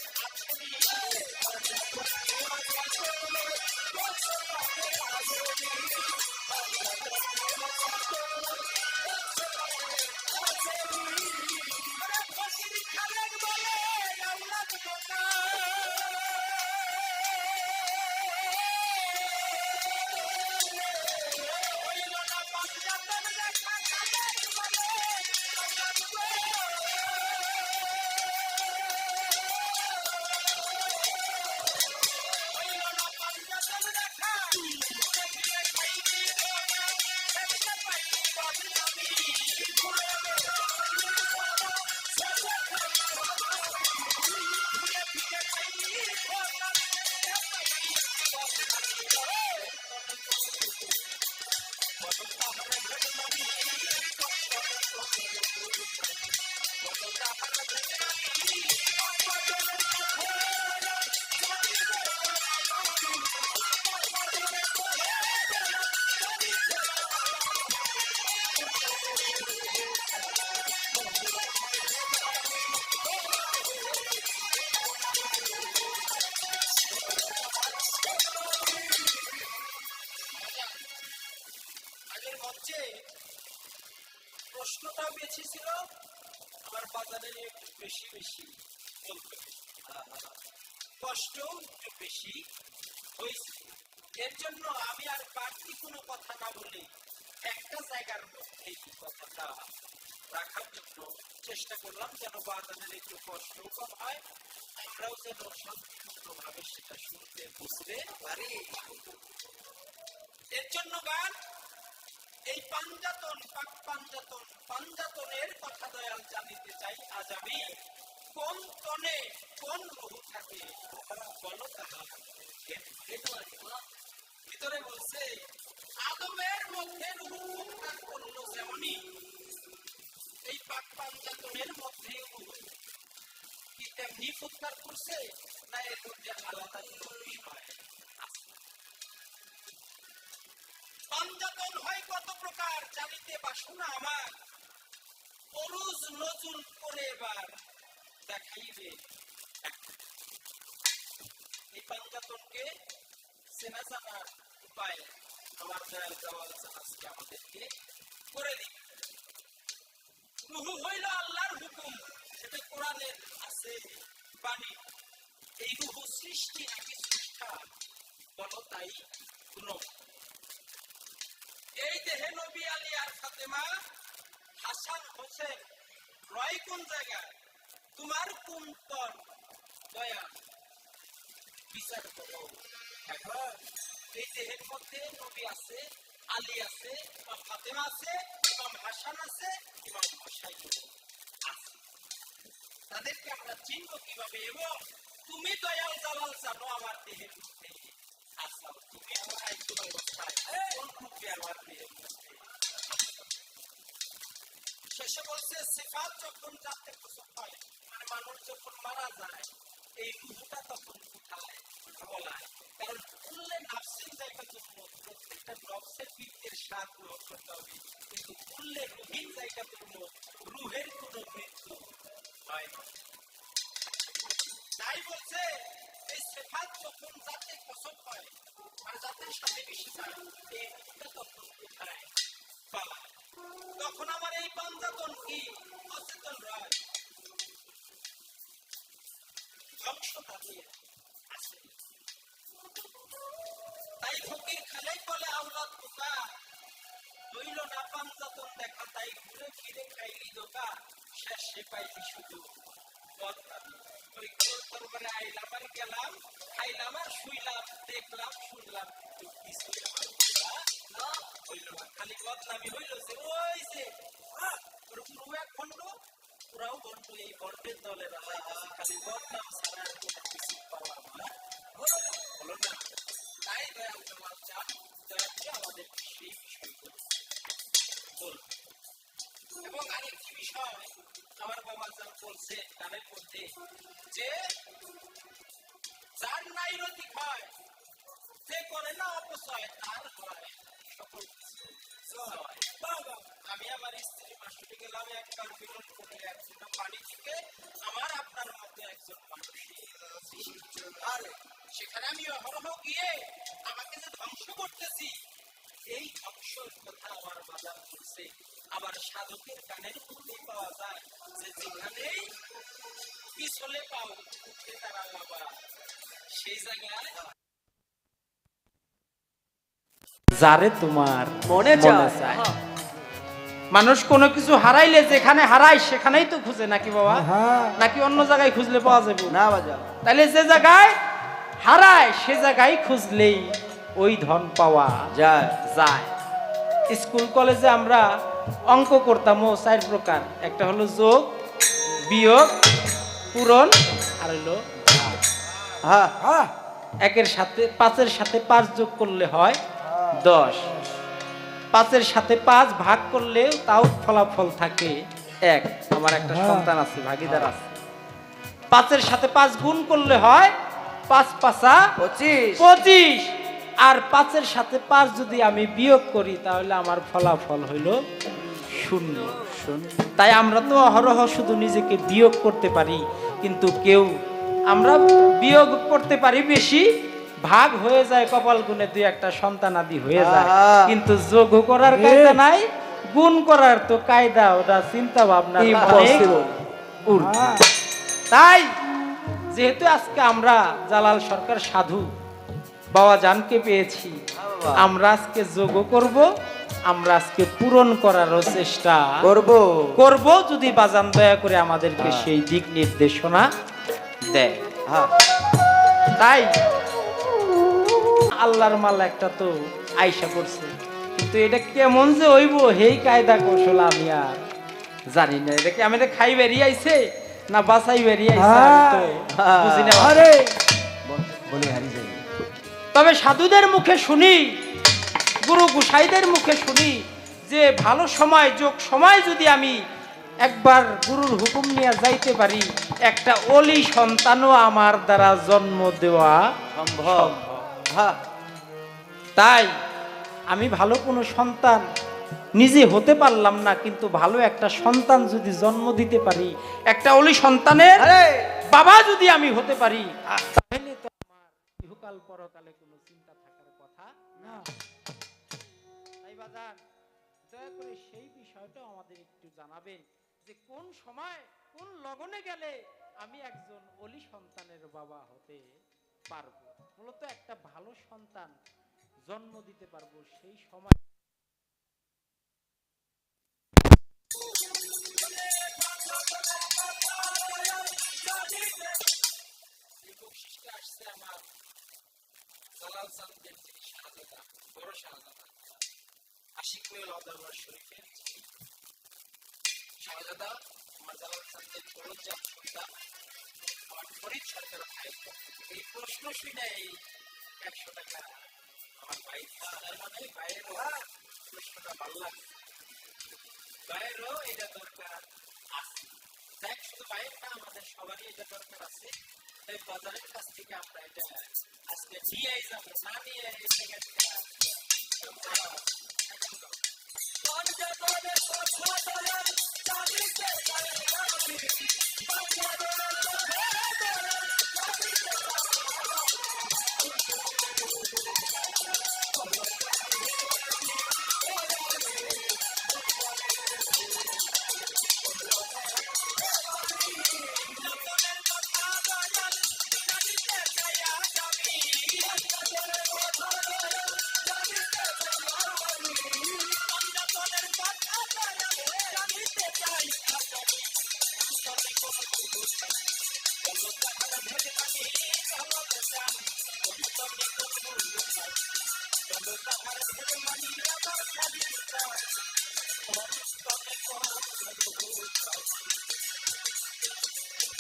আগের মঞ্চে প্রশ্নটাও বেশি ছিল আমার বাজারে একটু বেশি বেশি বলতে কষ্টও একটু বেশি হয়েছে এর জন্য আমি আর বাড়তি কোনো কথা না বলে একটা জায়গার মধ্যে এই কথাটা রাখার জন্য চেষ্টা করলাম যেন বাজারের একটু কষ্টও কম হয় আমরাও যেন শান্তিপূর্ণভাবে সেটা শুনতে বুঝতে পারি এর জন্য গান এই পাঞ্জাতন পাক পাঞ্জাতন পাঞ্জাতনের কথা দয়াল জানিতে চাই আজ আমি কোন তনে কোন রূহ থাকে বলো তাহা ভিতরে বলছে আদমের মধ্যে রূহ ফুৎকার করলো যেমনই এই পাক পাঞ্জাতনের মধ্যে রূহ কি তেমনি ফুৎকার করছে না এর মধ্যে আলাদা কোনো বিষয় পাঞ্জাতন হয় কত প্রকার জানিতে বাসনা আমার অরুজ নজুল করে এবার দেখাইবে এই পাঞ্জাতনকে চেনা জানার উপায় আমার দয়াল দেওয়াল আজকে আমাদেরকে করে দিবে রূহ হইল আল্লাহর হুকুম এটা কোরআনের আছে বাণী এই রূহ সৃষ্টি নাকি সৃষ্টা বলো তাই শুনো এই দেহে নবী আলী আর ফাতেমা হাসান হোসেন রয় কোন জায়গায় তোমার কোন তন দয়া বিচার করো এখন এই দেহের মধ্যে নবী আছে আলী আছে ইমাম ফাতেমা আছে ইমাম হাসান আছে ইমাম হোসাইন আছে তাদেরকে আমরা চিনব কিভাবে এবং তুমি দয়াল জালাল জানো আমার দেহের মধ্যে আচ্ছা তুমি আমার আইসুল অবস্থায় কোন রূপে আমার দেহের মধ্যে শেষে বলছে সিফাত যখন জানতে প্রসব হয় মানে মানুষ যখন মারা যায় এই রূহটা তখন কোথায় বলায় কারণ কুল্লে নাফসিন জায়গা জন্য প্রত্যেকটা নফসের বৃত্তের স্বাদ গ্রহণ করতে হবে কিন্তু কুল্লে রুহিন জায়গা জন্য রুহের কোনো মৃত্যু হয় না তাই বলছে এই সিফাত যখন জাতে প্রসব হয় মানে জাতের সাথে মিশে যায় এই রূহটা তখন কোথায় পালায় তখন আমার এই পাঞ্জাতন কি অচেতন রায় ধ্বংস তাদের আছে তাই ফকির খালেই বলে আওলাদ বোকা হইল না পাঞ্জাতন দেখা তাই ঘুরে ফিরে খাইলি দোকা শেষে পাইলি শুধু বদনামি ওই ঘোর দরবারে আইলাম আর গেলাম খাইলাম আর শুইলাম দেখলাম শুনলাম কিছুই আমার হইল না, খালি বদনামি হইল যে ওই যে ওর পুরো এক খণ্ড, পুরাও বন্ধ, এই বন্ধের দলের খালি বদনাম ছাড়া আর কোনো কিছু পাওয়া হলো না। তাই দয়াল কামাল চান দয়া করে আমাদের সেই বিষয়গুলো বল। এবং আরেকটি বিষয় আমার বাবা যা বলছে তাদের মধ্যে যে যার নাই রতি হয়, যে করে না অপচয় তার হয় সকল কিছু জয়। আমি আমার স্ত্রী মাসুটি গেলাম একবার মিলন করে একজন পানি থেকে আমার আপনার মতো একজন মানুষের আর সেখানে আমি অহরহ গিয়ে আমাকে যে ধ্বংস করতেছি, এই ধ্বংসের কথা আমার বাজার বলছে। আবার সাধকের কানের মধ্যে পাওয়া যায় যে যেখানেই পিছলে পাও উঠে তারা আবার সেই জায়গায় যারে তোমার মনে চায়। মানুষ কোনো কিছু হারাইলে যেখানে হারায় সেখানেই তো খুঁজে নাকি বাবা, হ্যাঁ নাকি অন্য জায়গায় খুঁজলে পাওয়া যাবে না বাজান, তাহলে যে জায়গায় হারায় সে জায়গায় খুঁজলেই ওই ধন পাওয়া যায়। যায়। স্কুল কলেজে আমরা অঙ্ক করতাম ও 4 প্রকার, একটা হলো যোগ, বিয়োগ, পূরণ আর হলো ভাগ। হ্যাঁ হ্যাঁ একের সাথে 5-এর সাথে 5 যোগ করলে হয় 10, 5-এর সাথে 5 ভাগ করলে তাও ফলাফল থাকে 1। আমার একটা সন্তান আছে, ভাগিদার আছে। 5-এর সাথে 5 গুণ করলে হয় 5×5 25। 25, আর 5-এর সাথে 5 যদি আমি বিয়োগ করি তাহলে আমার ফলাফল হইল 0। তাই আমরা তো অহরহ শুধু নিজেকে বিয়োগ করতে পারি, কিন্তু কেউ আমরা বিয়োগ করতে পারি বেশি, ভাগ হয়ে যায় কপাল গুণে 2-একটা সন্তান আদি হয়ে যায়, কিন্তু যোগ করার কায়দা নাই, গুণ করার তো কায়দা ওটা চিন্তা ভাবনা Impossible. তাই যেহেতু আজকে আমরা জালাল সরকার সাধু বাবা জানকে পেয়েছি, আমরা আজকে যোগ করব, আমরা আজকে পূরণ করারও চেষ্টা করব যদি বাজান দয়া করে আমাদেরকে সেই দিক নির্দেশনা দেয়। হ্যাঁ তাই আল্লাহর মাল একটা তো আয়সা করছে, কিন্তু এটা কেমন যে হইব হেই কায়দা কৌশল আমি আর জানি না। এটা কি আমি খাই বেরিয়ে আইছে না বাসাই বেরিয়ে আইছে আমি তো বুঝি না। আরে বলে হারিয়ে যাবে। তবে সাধুদের মুখে শুনি, গুরু গোসাইদের মুখে শুনি যে ভালো সময় যোগ সময় যদি আমি একবার গুরুর হুকুম নিয়ে যাইতে পারি, একটা অলি সন্তানও আমার দ্বারা জন্ম দেওয়া সম্ভব। হ্যাঁ তাই আমি ভালো কোনো সন্তান নিজে হতে পারলাম না, কিন্তু ভালো একটা সন্তান যদি জন্ম দিতে পারি, একটা অলি সন্তানের আরে বাবা যদি আমি হতে পারি, তাহলে তো আমার ইহকাল পরকালে কোনো চিন্তা থাকার কথা না। তাই বাজার দয়া করে সেই বিষয়টা আমাদের একটু জানাবেন যে কোন সময় কোন লগনে গেলে আমি একজন অলি সন্তানের বাবা হতে পারবো, মূলত একটা ভালো সন্তান জন্ম দিতে পারবো সেই সময়। এই বকশিসটা আসছে আমার জালাল চাঁদের যিনি শাহজাদা, বড় শাহজাদা, আশিক মেল আদালর শরীফের শাহজাদা আমার জালাল চাঁদের বড় জাত সন্তান আমার ফরিদ সরকার ভাই। এই প্রশ্ন শুনে এই 100 টাকা আমার ভাই, তার মানে ভাইয়েরও প্রশ্নটা ভালো লাগে, ভাইয়েরও এটা দরকার আছে। দেখ শুধু ভাইয়ের না, আমাদের সবারই এটা দরকার আছে। তাই বাজারের কাছ থেকে আমরা এটা আজকে নিয়ে যাবো, না নিয়ে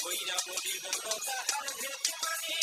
কইরা বলি বলো তাহার ভেদ মানি